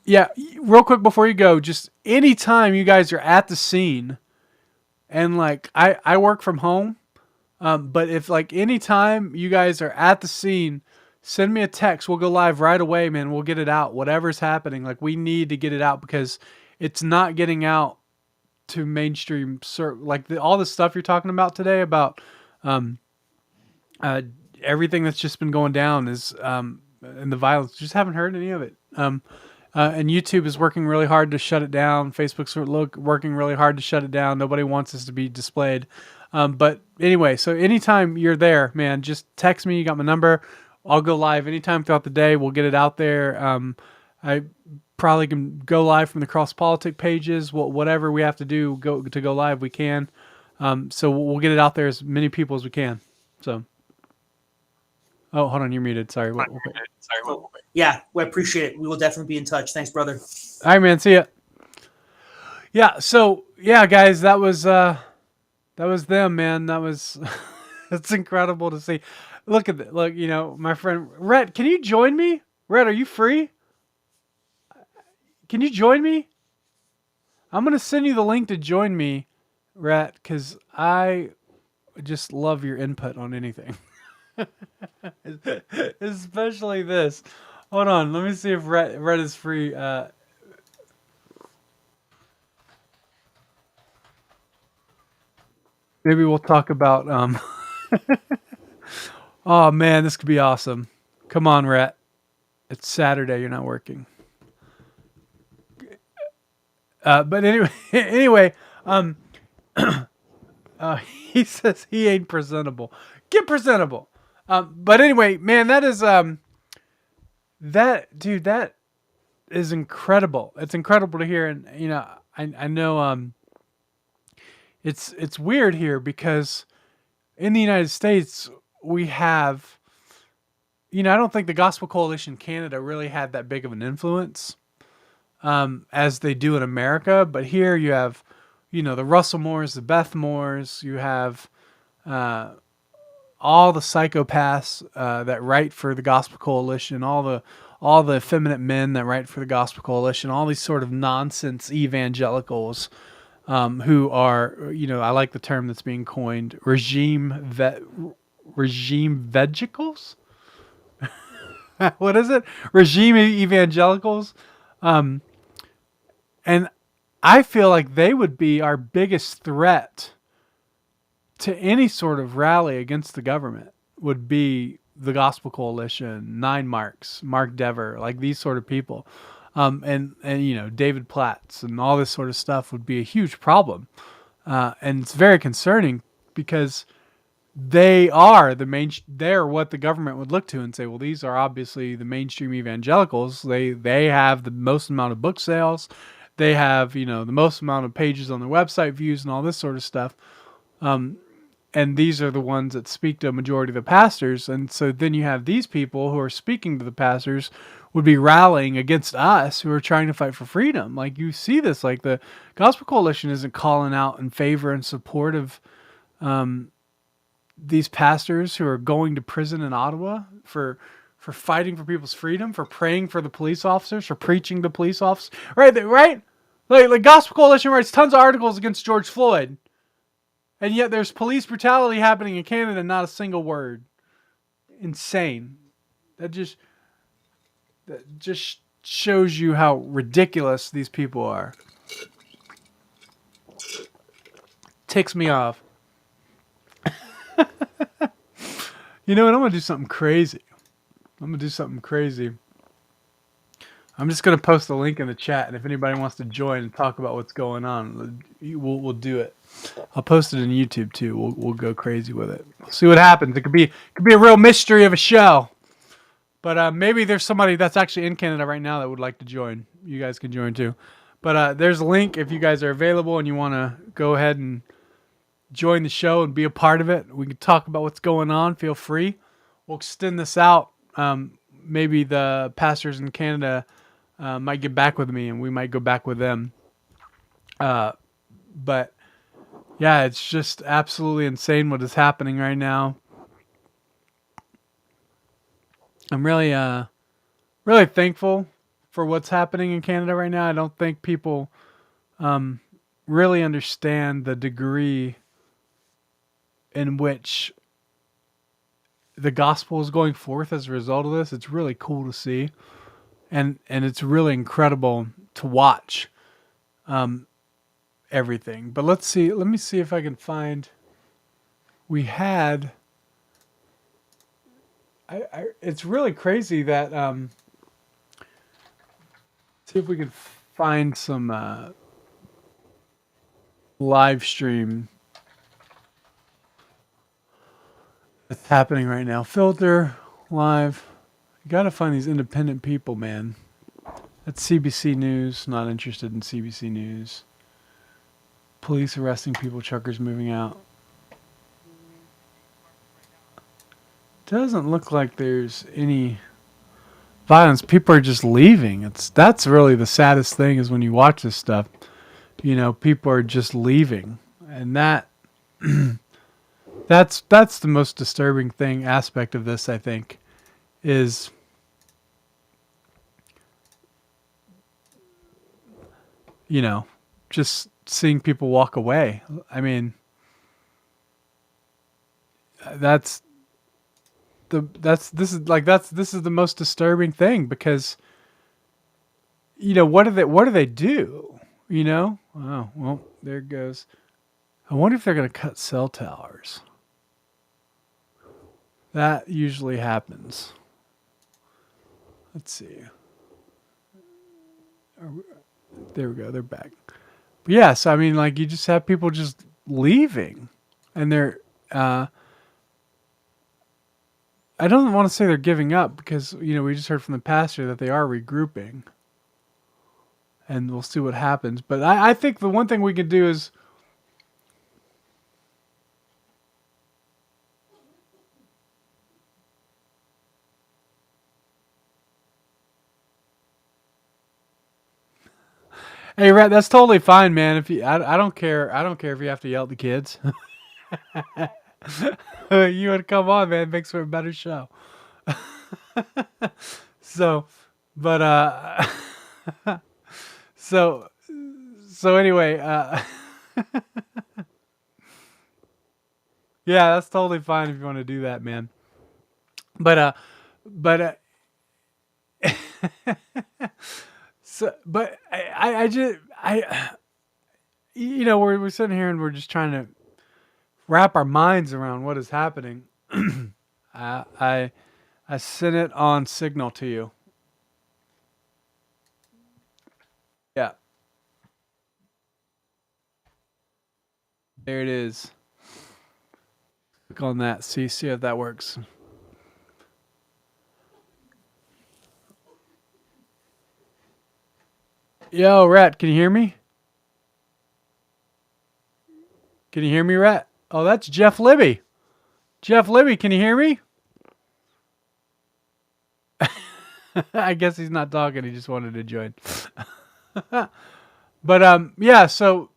yeah, real quick before you go, just anytime you guys are at the scene, and like I work from home, but if like anytime you guys are at the scene, send me a text. We'll go live right away, man. We'll get it out. Whatever's happening, like we need to get it out because it's not getting out to mainstream. Like all the stuff you're talking about today about everything that's just been going down is and the violence. Just haven't heard any of it. And YouTube is working really hard to shut it down. Facebook's working really hard to shut it down. Nobody wants this to be displayed. But anyway, so anytime you're there, man, just text me. You got my number. I'll go live anytime throughout the day. We'll get it out there. I probably can go live from the Cross Politic pages. Whatever we have to do to go live, we can. So we'll get it out there as many people as we can. So, oh, hold on, you're muted. Sorry. Yeah, we appreciate it. We will definitely be in touch. Thanks, brother. All right, man. See ya. Yeah. So yeah, guys, that was them, man. That was it's incredible to see. Look at that. Look, my friend Rhett. Can you join me? Rhett, are you free? Can you join me? I'm gonna send you the link to join me, Rhett, because I just love your input on anything, especially this. Hold on, let me see if Rhett is free. Maybe we'll talk about. Oh man, this could be awesome. Come on, Rhett. It's Saturday. You're not working. But anyway, he says he ain't presentable. Get presentable. But anyway, man, that is that is incredible. It's incredible to hear, and I know it's weird here because in the United States we have, I don't think the Gospel Coalition Canada really had that big of an influence as they do in America. But here you have, the Russell Moores, the Beth Moores, you have all the psychopaths that write for the Gospel Coalition, all the effeminate men that write for the Gospel Coalition, all these sort of nonsense evangelicals who are, I like the term that's being coined, regime vegicals. What is it? Regime evangelicals. And I feel like they would be our biggest threat to any sort of rally against the government would be the Gospel Coalition, Nine Marks, Mark Dever, like these sort of people. And David Platts and all this sort of stuff would be a huge problem. And it's very concerning because they're what the government would look to and say, well, these are obviously the mainstream evangelicals. They have the most amount of book sales. They have, the most amount of pages on their website views and all this sort of stuff. And these are the ones that speak to a majority of the pastors. And so then you have these people who are speaking to the pastors would be rallying against us who are trying to fight for freedom. Like you see this, like the Gospel Coalition isn't calling out in favor and support of these pastors who are going to prison in Ottawa for fighting for people's freedom, for praying for the police officers, for preaching to police officers. Right? Like Gospel Coalition writes tons of articles against George Floyd. And yet there's police brutality happening in Canada, not a single word. Insane. That just shows you how ridiculous these people are. Ticks me off. You know what? I'm going to do something crazy. I'm just going to post a link in the chat, and if anybody wants to join and talk about what's going on, we'll do it. I'll post it on YouTube too. We'll go crazy with it. See what happens. It could be a real mystery of a show. But maybe there's somebody that's actually in Canada right now that would like to join. You guys can join too. But there's a link if you guys are available and you want to go ahead and join the show and be a part of it. We can talk about what's going on. Feel free. We'll extend this out. Maybe the pastors in Canada might get back with me and we might go back with them. But yeah, it's just absolutely insane what is happening right now. I'm really, really thankful for what's happening in Canada right now. I don't think people really understand the degree in which the gospel is going forth as a result of this. It's really cool to see, and it's really incredible to watch everything. But let me see if I can find. We had. It's really crazy that see if we can find some live stream that's happening right now. Filter live. You gotta find these independent people, man. That's CBC News. Not interested in CBC News. Police arresting people. Truckers moving out. Doesn't look like there's any violence. People are just leaving. That's really the saddest thing is when you watch this stuff. You know, people are just leaving, and that's the most disturbing aspect of this. I think is just seeing people walk away. I mean, this is the most disturbing thing because what do they do? Oh well, there it goes. I wonder if they're going to cut cell towers. That usually happens. Let's see. There we go. They're back. But yeah, so I mean, like you just have people just leaving, and they're. I don't want to say they're giving up because, we just heard from the pastor that they are regrouping. And we'll see what happens. But I think the one thing we could do is... Hey, Rhett, that's totally fine, man. I don't care. I don't care if you have to yell at the kids. You would come on, man. It makes for a better show. So anyway, yeah, that's totally fine if you want to do that, man. But we're sitting here and we're just trying to wrap our minds around what is happening. I sent it on Signal to you. Yeah. There it is. Click on that. See if that works. Yo, Rat, can you hear me? Can you hear me, Rat? Oh, that's Jeff Libby. Jeff Libby, can you hear me? I guess he's not talking. He just wanted to join. But yeah. So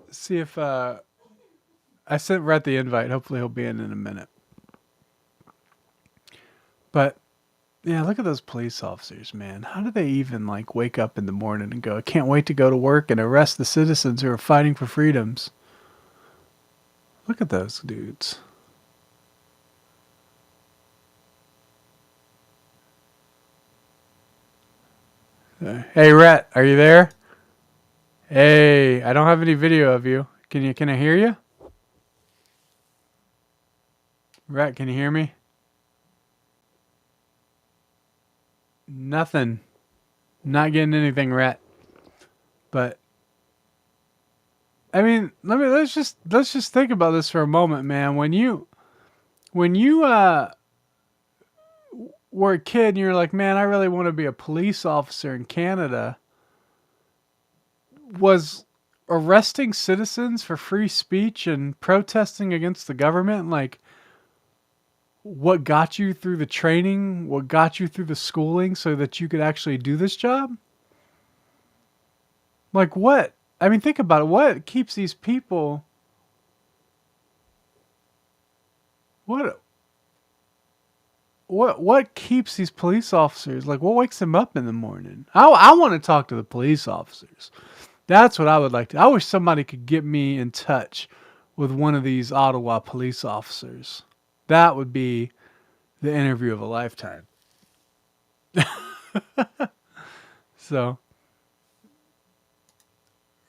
see if I sent Rhett the invite. Hopefully he'll be in a minute. But yeah, look at those police officers, man. How do they even wake up in the morning and go, I can't wait to go to work and arrest the citizens who are fighting for freedoms? Look at those dudes. Hey, Rhett, are you there? Hey, I don't have any video of you. Can I hear you? Rhett, can you hear me? Nothing. Not getting anything, Rhett. But I mean, let's just think about this for a moment, man. When you were a kid and you're like, man, I really want to be a police officer in Canada, was arresting citizens for free speech and protesting against the government like what got you through the training, what got you through the schooling so that you could actually do this job? Like what? I mean, think about it. What keeps these people what what keeps these police officers, like what wakes them up in the morning? I want to talk to the police officers. That's what I would like to. I wish somebody could get me in touch with one of these Ottawa police officers. That would be the interview of a lifetime. So,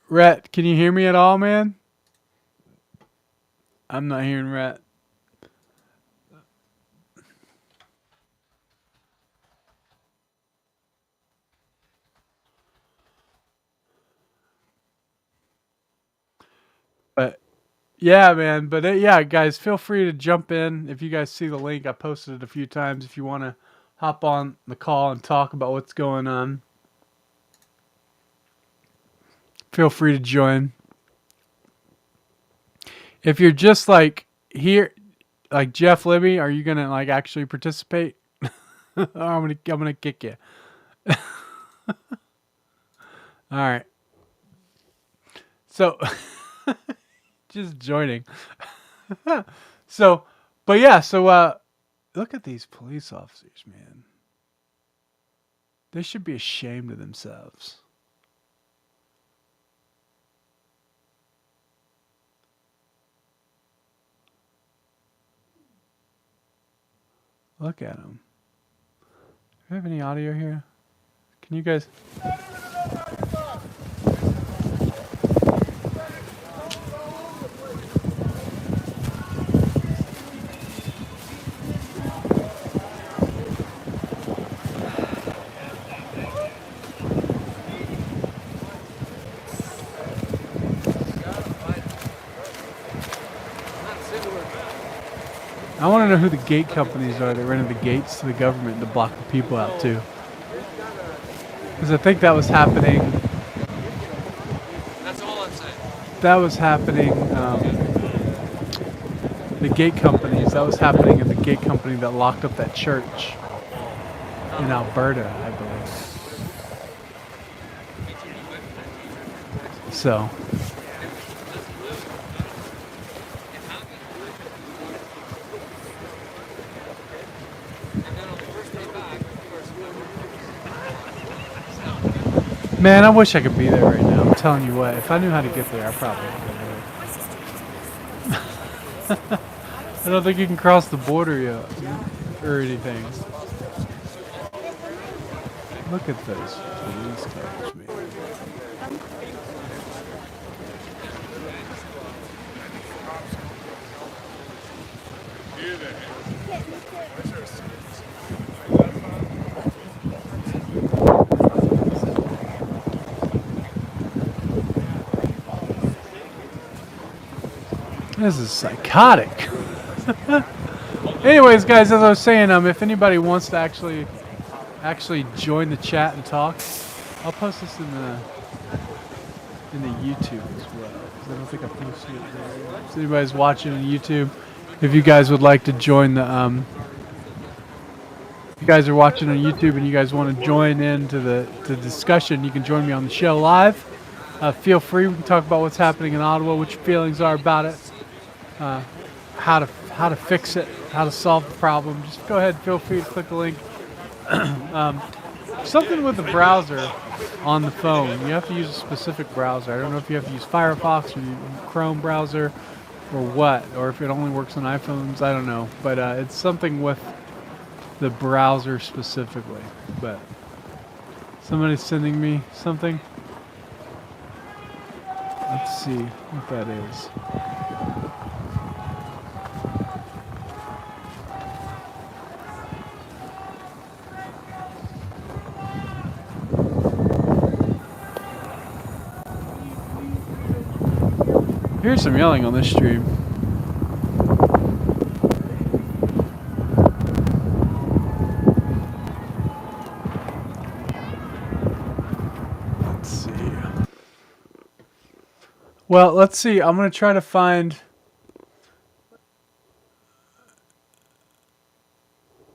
Rhett, can you hear me at all, man? I'm not hearing Rhett. But yeah, man. But yeah, guys, feel free to jump in. If you guys see the link, I posted it a few times. If you want to hop on the call and talk about what's going on, feel free to join. If you're just like here, like Jeff Libby, are you gonna like actually participate? Or I'm gonna kick you. All right. So just joining. So, but yeah, so look at these police officers, man. They should be ashamed of themselves. Look at them. Do we have any audio here? Can you guys? I want to know who the gate companies are that rented the gates to the government to block the people out too. Because I think that was happening. That's all I'm saying. That was happening. The gate companies. That was happening in the gate company that locked up that church in Alberta, I believe. So. Man, I wish I could be there right now. I'm telling you what, if I knew how to get there, I probably would. I don't think you can cross the border yet or anything. Look at those police cars, man. This is psychotic. Anyways, guys, as I was saying, if anybody wants to actually join the chat and talk, I'll post this in the YouTube as well. 'Cause I don't think I posted it there. If anybody's watching on YouTube, if you guys would like to join the if you guys are watching on YouTube and you guys want to join into the discussion, you can join me on the show live. Feel free. We can talk about what's happening in Ottawa, what your feelings are about it. How to fix it, how to solve the problem. Just go ahead, feel free to click the link. Something with the browser on the phone. You have to use a specific browser. I don't know if you have to use Firefox or Chrome browser or what, or if it only works on iPhones. I don't know, but it's something with the browser specifically. But Somebody's sending me something. Let's see what that is. Here's some yelling on this stream. Let's see. Well, let's see. I'm going to try to find...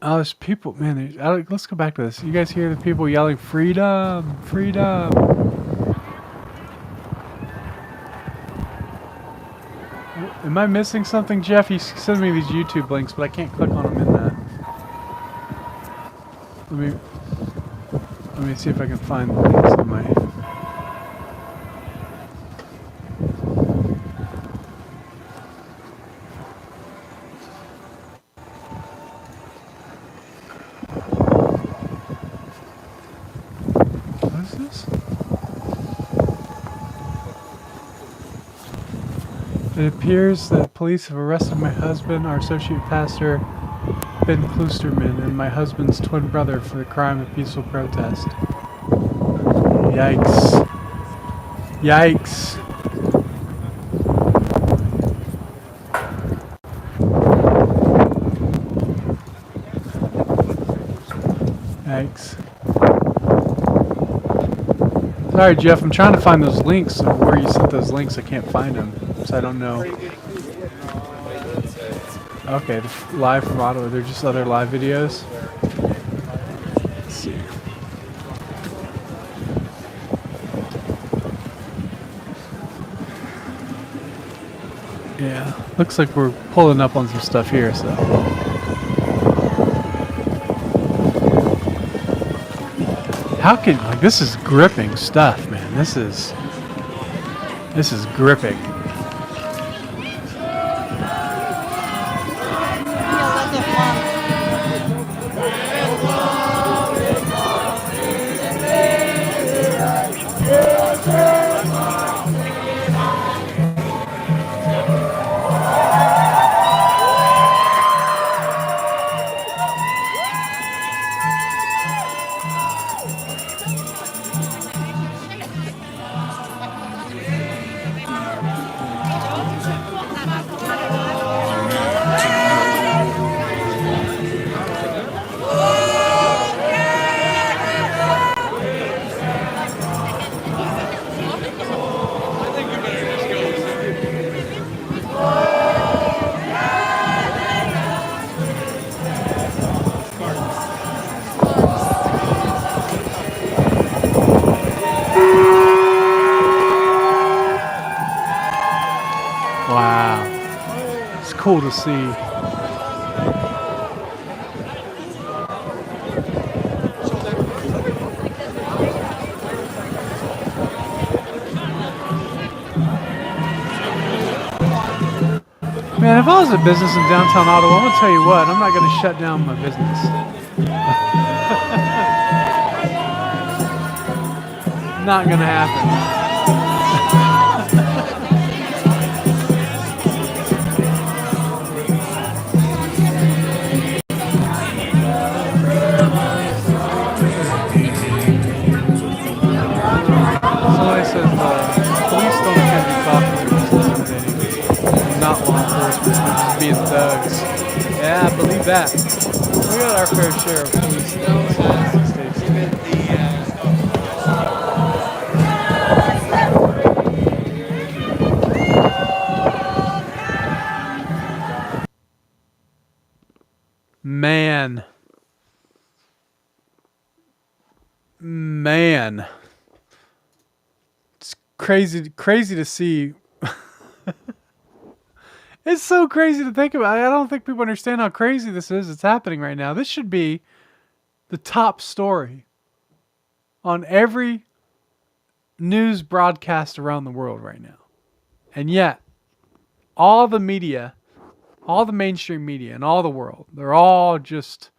Oh, there's people. Man, let's go back to this. You guys hear the people yelling, freedom, freedom. Am I missing something, Jeff? You send me these YouTube links, but I can't click on them in that. Let me see if I can find the links on my... What is this? It appears that police have arrested my husband, our associate pastor, Ben Kloosterman, and my husband's twin brother for the crime of peaceful protest. Yikes. Yikes. Yikes. Sorry, Jeff, I'm trying to find those links of where you sent those links. I can't find them, so I don't know. Okay, live from Ottawa. They're just other live videos. Let's see. Yeah, looks like we're pulling up on some stuff here, so. How can, like, this is gripping stuff, man. This is gripping. Wow. It's cool to see. Man, if I was a business in downtown Ottawa, I'm gonna tell you what, I'm not gonna shut down my business. Not gonna happen. Somebody says police don't tend to be talking to us intimidating. Not law enforcement, they're just being thugs. Yeah, I believe that. We got our fair share of police thugs in the States. Man. It's crazy to see. It's so crazy to think about. I don't think people understand how crazy this is. It's happening right now. This should be the top story on every news broadcast around the world right now. And yet, all the media, all the mainstream media in all the world, they're all just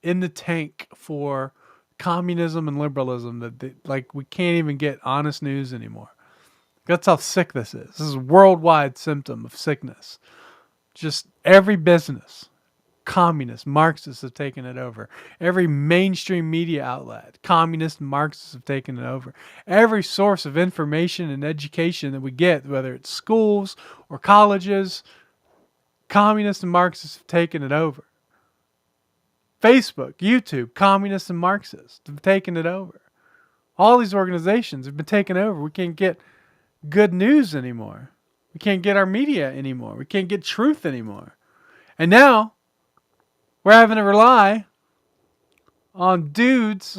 in the tank for communism and liberalism like we can't even get honest news anymore. That's how sick this is. This is a worldwide symptom of sickness. Just every business, communist, Marxists have taken it over. Every mainstream media outlet, communist, Marxists have taken it over. Every source of information and education that we get, whether it's schools or colleges, communists and Marxists have taken it over. Facebook, YouTube, communists and Marxists have taken it over. All these organizations have been taken over. We can't get good news anymore. We can't get our media anymore. We can't get truth anymore. And now we're having to rely on dudes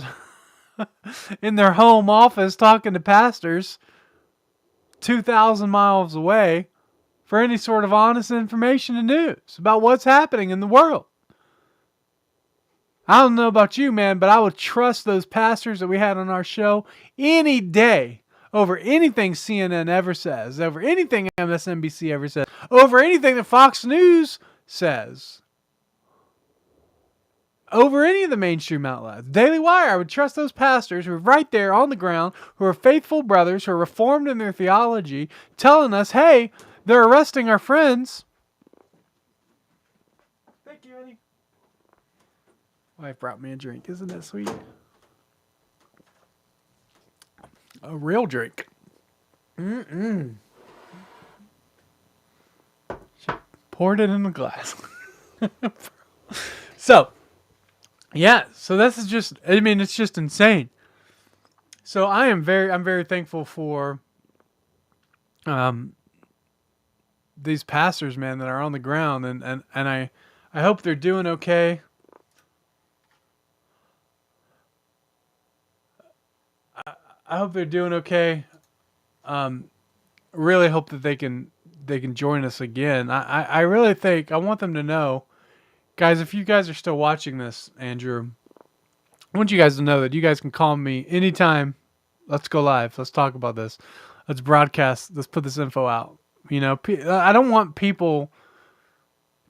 in their home office talking to pastors 2,000 miles away for any sort of honest information and news about what's happening in the world. I don't know about you, man, but I would trust those pastors that we had on our show any day over anything CNN ever says, over anything MSNBC ever says, over anything that Fox News says, over any of the mainstream outlets. Daily Wire, I would trust those pastors who are right there on the ground, who are faithful brothers, who are reformed in their theology, telling us, hey, they're arresting our friends. Thank you, Eddie. Wife brought me a drink. Isn't that sweet? A real drink. She poured it in a glass. So, yeah. So this is just, I mean, it's just insane. So I'm very thankful for these pastors, man, that are on the ground, and I hope they're doing okay. I hope they're doing okay. Really hope that they can join us again. I really think I want them to know, guys. If you guys are still watching this, Andrew, I want you guys to know that you guys can call me anytime. Let's go live. Let's talk about this. Let's broadcast. Let's put this info out. You know, I don't want people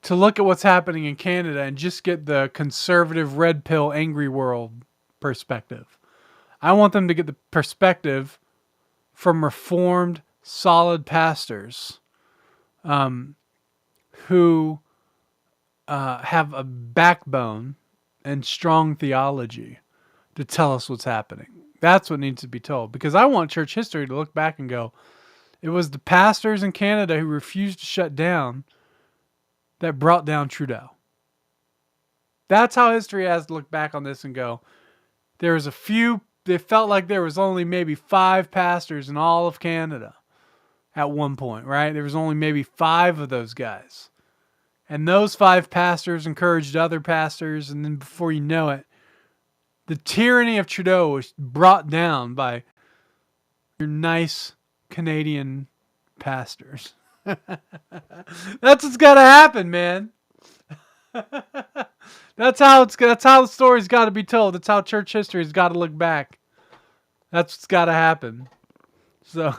to look at what's happening in Canada and just get the conservative red pill angry world perspective. I want them to get the perspective from reformed, solid pastors who have a backbone and strong theology to tell us what's happening. That's what needs to be told. Because I want church history to look back and go, it was the pastors in Canada who refused to shut down that brought down Trudeau. That's how history has to look back on this and go, there was a few. They felt like there was only maybe 5 pastors in all of Canada at one point, right? There was only maybe 5 of those guys. And those 5 pastors encouraged other pastors, and then before you know it, the tyranny of Trudeau was brought down by your nice Canadian pastors. That's what's got to happen, man. That's how the story's got to be told. That's how church history's got to look back. That's what's got to happen. So,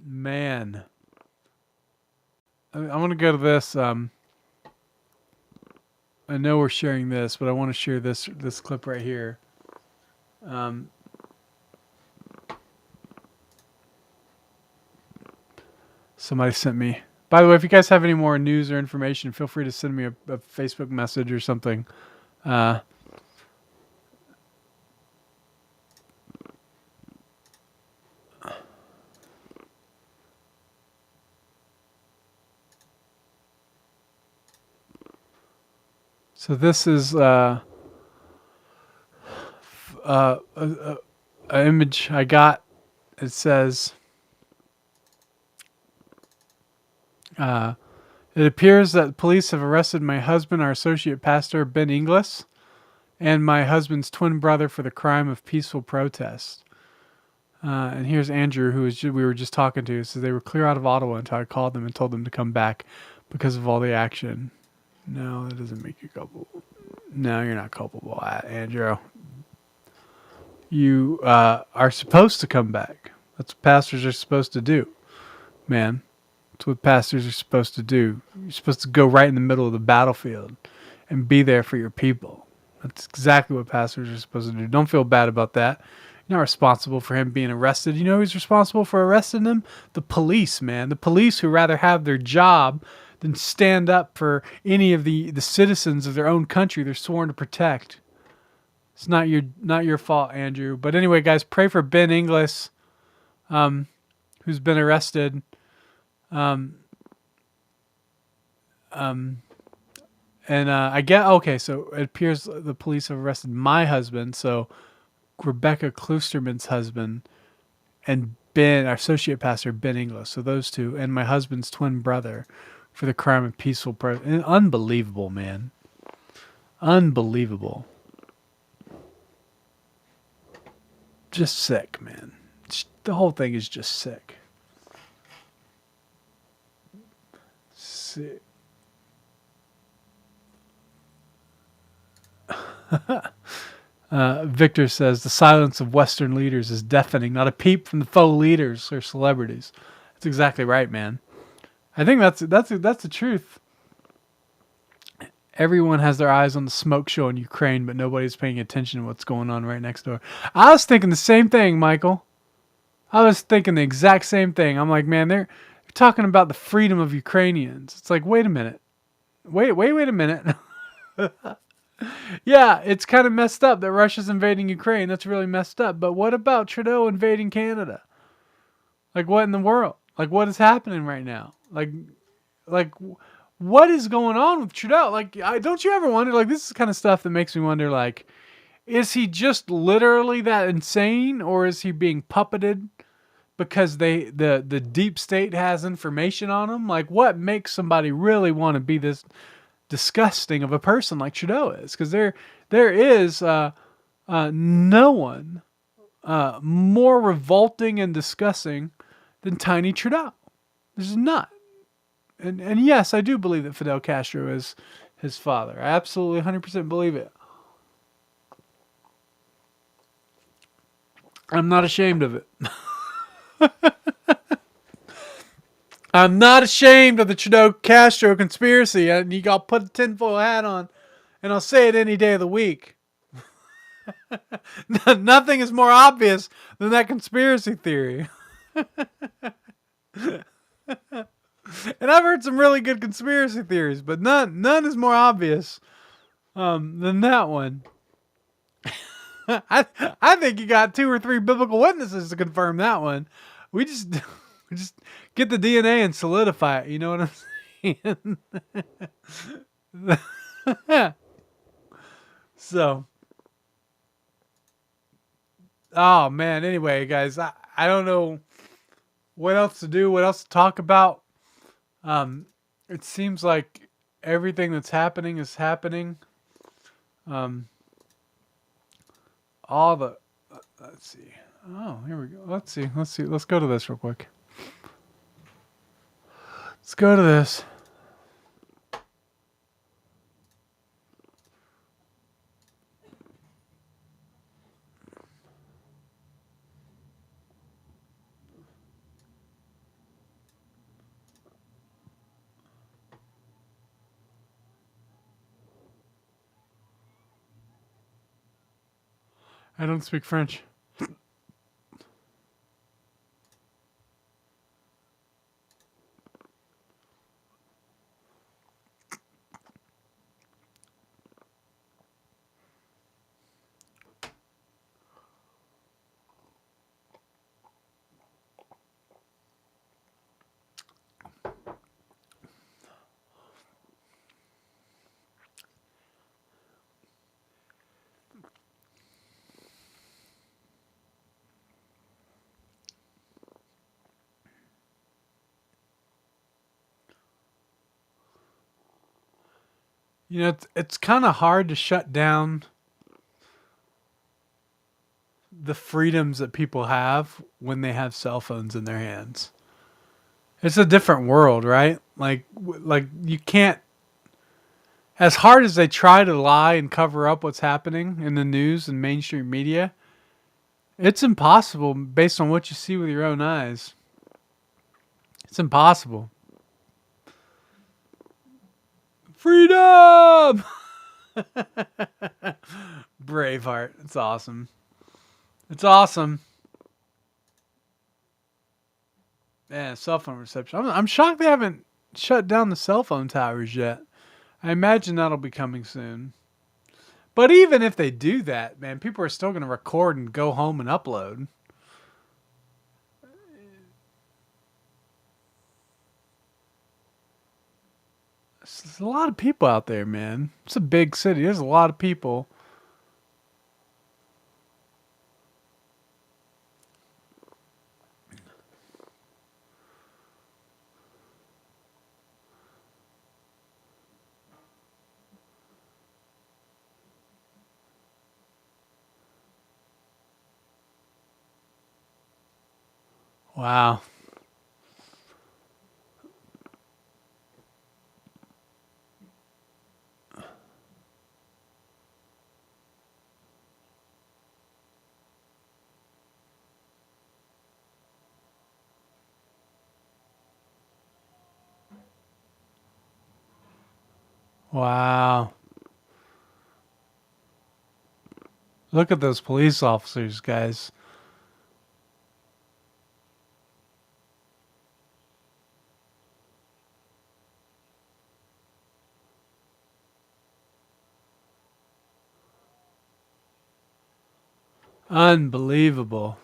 man, I want to go to this. I know we're sharing this, but I want to share this clip right here. Somebody sent me. By the way, if you guys have any more news or information, feel free to send me a Facebook message or something. So this is an image I got. It says, it appears that police have arrested my husband, our associate pastor, Ben Inglis, and my husband's twin brother for the crime of peaceful protest. And here's Andrew, who we were just talking to. So they were clear out of Ottawa until I called them and told them to come back because of all the action. No, that doesn't make you culpable. No, you're not culpable, Andrew. You are supposed to come back. That's what pastors are supposed to do, man. It's what pastors are supposed to do. You're supposed to go right in the middle of the battlefield and be there for your people. That's exactly what pastors are supposed to do. Don't feel bad about that. You're not responsible for him being arrested. You know who's responsible for arresting him? The police, man. The police who rather have their job than stand up for any of the citizens of their own country they're sworn to protect. It's not your fault, Andrew. But anyway, guys, pray for Ben Inglis, who's been arrested. And I get okay. So it appears the police have arrested my husband, so Rebecca Kloosterman's husband, and Ben, our associate pastor, Ben Inglis. So those two, and my husband's twin brother, for the crime of peaceful protest. Unbelievable, man. Unbelievable. Just sick, man. The whole thing is just sick. Sick. Victor says the silence of Western leaders is deafening. Not a peep from the faux leaders or celebrities. That's exactly right, man. I think that's the truth. Everyone has their eyes on the smoke show in Ukraine, but nobody's paying attention to what's going on right next door. I was thinking the same thing, Michael. I was thinking the exact same thing. I'm like, man, they're talking about the freedom of Ukrainians. It's like, wait a minute. Wait a minute. Yeah, it's kind of messed up that Russia's invading Ukraine. That's really messed up. But what about Trudeau invading Canada? Like, what in the world? Like, what is happening right now? Like, what is going on with Trudeau? Like, don't you ever wonder? Like, this is kind of stuff that makes me wonder. Like, is he just literally that insane, or is he being puppeted because the deep state has information on him? Like, what makes somebody really want to be this disgusting of a person like Trudeau is? Because there is no one more revolting and disgusting than Tiny Trudeau. There's not. And yes, I do believe that Fidel Castro is his father. I absolutely 100% believe it. I'm not ashamed of it. I'm not ashamed of the Trudeau-Castro conspiracy. And you got to put a tinfoil hat on, and I'll say it any day of the week. Nothing is more obvious than that conspiracy theory. And I've heard some really good conspiracy theories, but none is more obvious than that one. I think you got 2 or 3 biblical witnesses to confirm that one. We just get the DNA and solidify it. You know what I'm saying? So, oh man. Anyway, guys, I don't know what else to do, what else to talk about. It seems like everything that's happening is happening. All the let's see. Oh, here we go. Let's see. Let's go to this real quick. Let's go to this. I don't speak French. You know, it's kind of hard to shut down the freedoms that people have when they have cell phones in their hands. It's a different world, right? Like you can't, as hard as they try to lie and cover up what's happening in the news and mainstream media, it's impossible based on what you see with your own eyes. It's impossible. Freedom! Braveheart. It's awesome. It's awesome. Yeah, cell phone reception. I'm shocked they haven't shut down the cell phone towers yet. I imagine that'll be coming soon. But even if they do that, man, people are still going to record and go home and upload. There's a lot of people out there, man. It's a big city. There's a lot of people. Wow. Wow. Look at those police officers, guys. Unbelievable.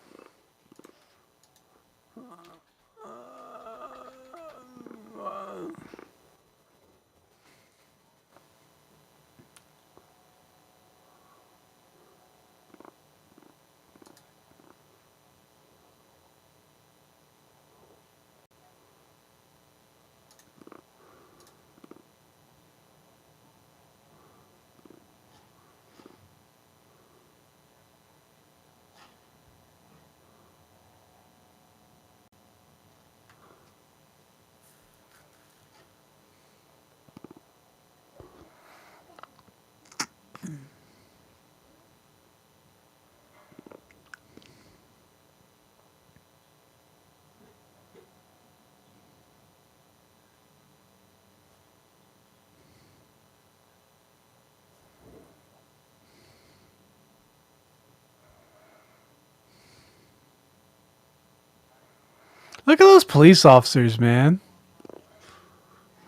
Look at those police officers, man.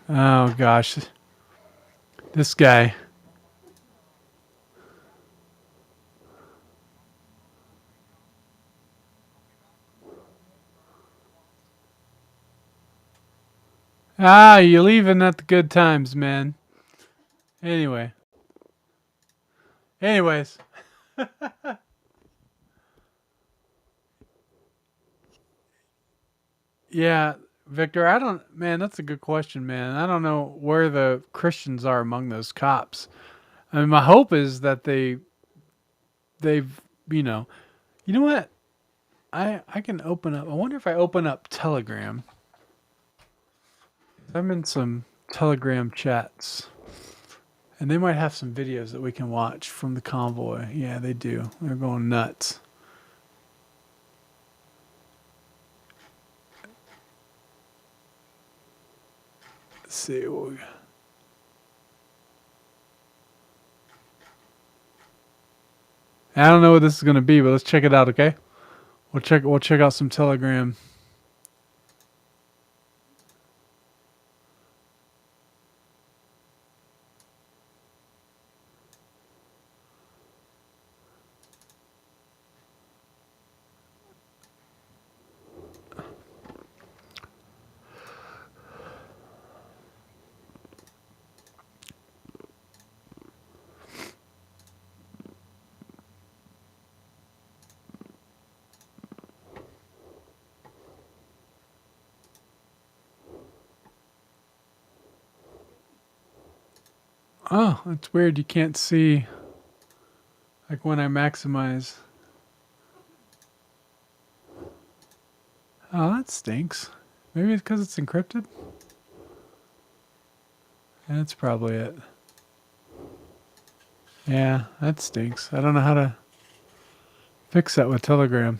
Oh, gosh. This guy. Ah, you're leaving at the good times, man. Anyway. Anyways. Yeah, Victor, man, that's a good question, man. I don't know where the Christians are among those cops. I mean, my hope is that they've, you know what? I can open up. I wonder if I open up Telegram. I'm in some Telegram chats. And they might have some videos that we can watch from the convoy. Yeah, they do. They're going nuts. Let's see what we got. I don't know what this is going to be, but let's check it out, okay? We'll check out some Telegram. Oh, it's weird. You can't see, like, when I maximize. Oh, that stinks. Maybe it's because it's encrypted? That's probably it. Yeah, that stinks. I don't know how to fix that with Telegram.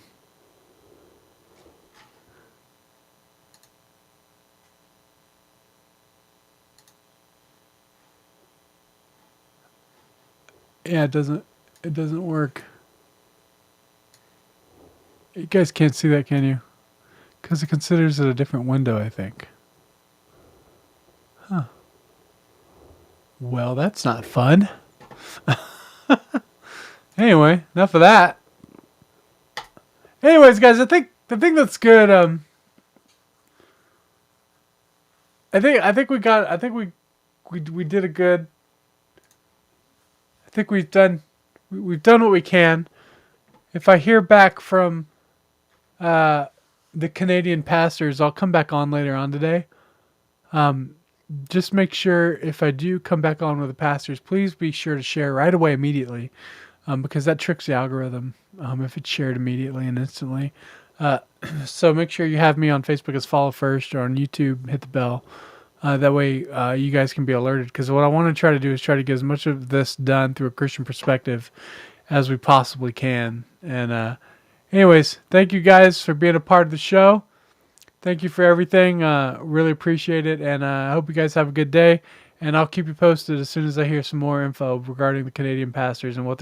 Yeah, it doesn't work. You guys can't see that, can you? Because it considers it a different window, I think. Huh. Well, that's not fun. Anyway, enough of that. Anyways, guys, I think the thing that's good. I think we did a good. I think we've done what we can. If I hear back from the Canadian pastors, I'll come back on later on today. Just make sure if I do come back on with the pastors, please be sure to share right away immediately, because that tricks the algorithm if it's shared immediately and instantly. So make sure you have me on Facebook as follow first, or on YouTube, hit the bell. That way you guys can be alerted, because what I want to try to do is try to get as much of this done through a Christian perspective as we possibly can. And anyways, thank you guys for being a part of the show. Thank you for everything. Really appreciate it. And I hope you guys have a good day. And I'll keep you posted as soon as I hear some more info regarding the Canadian pastors and what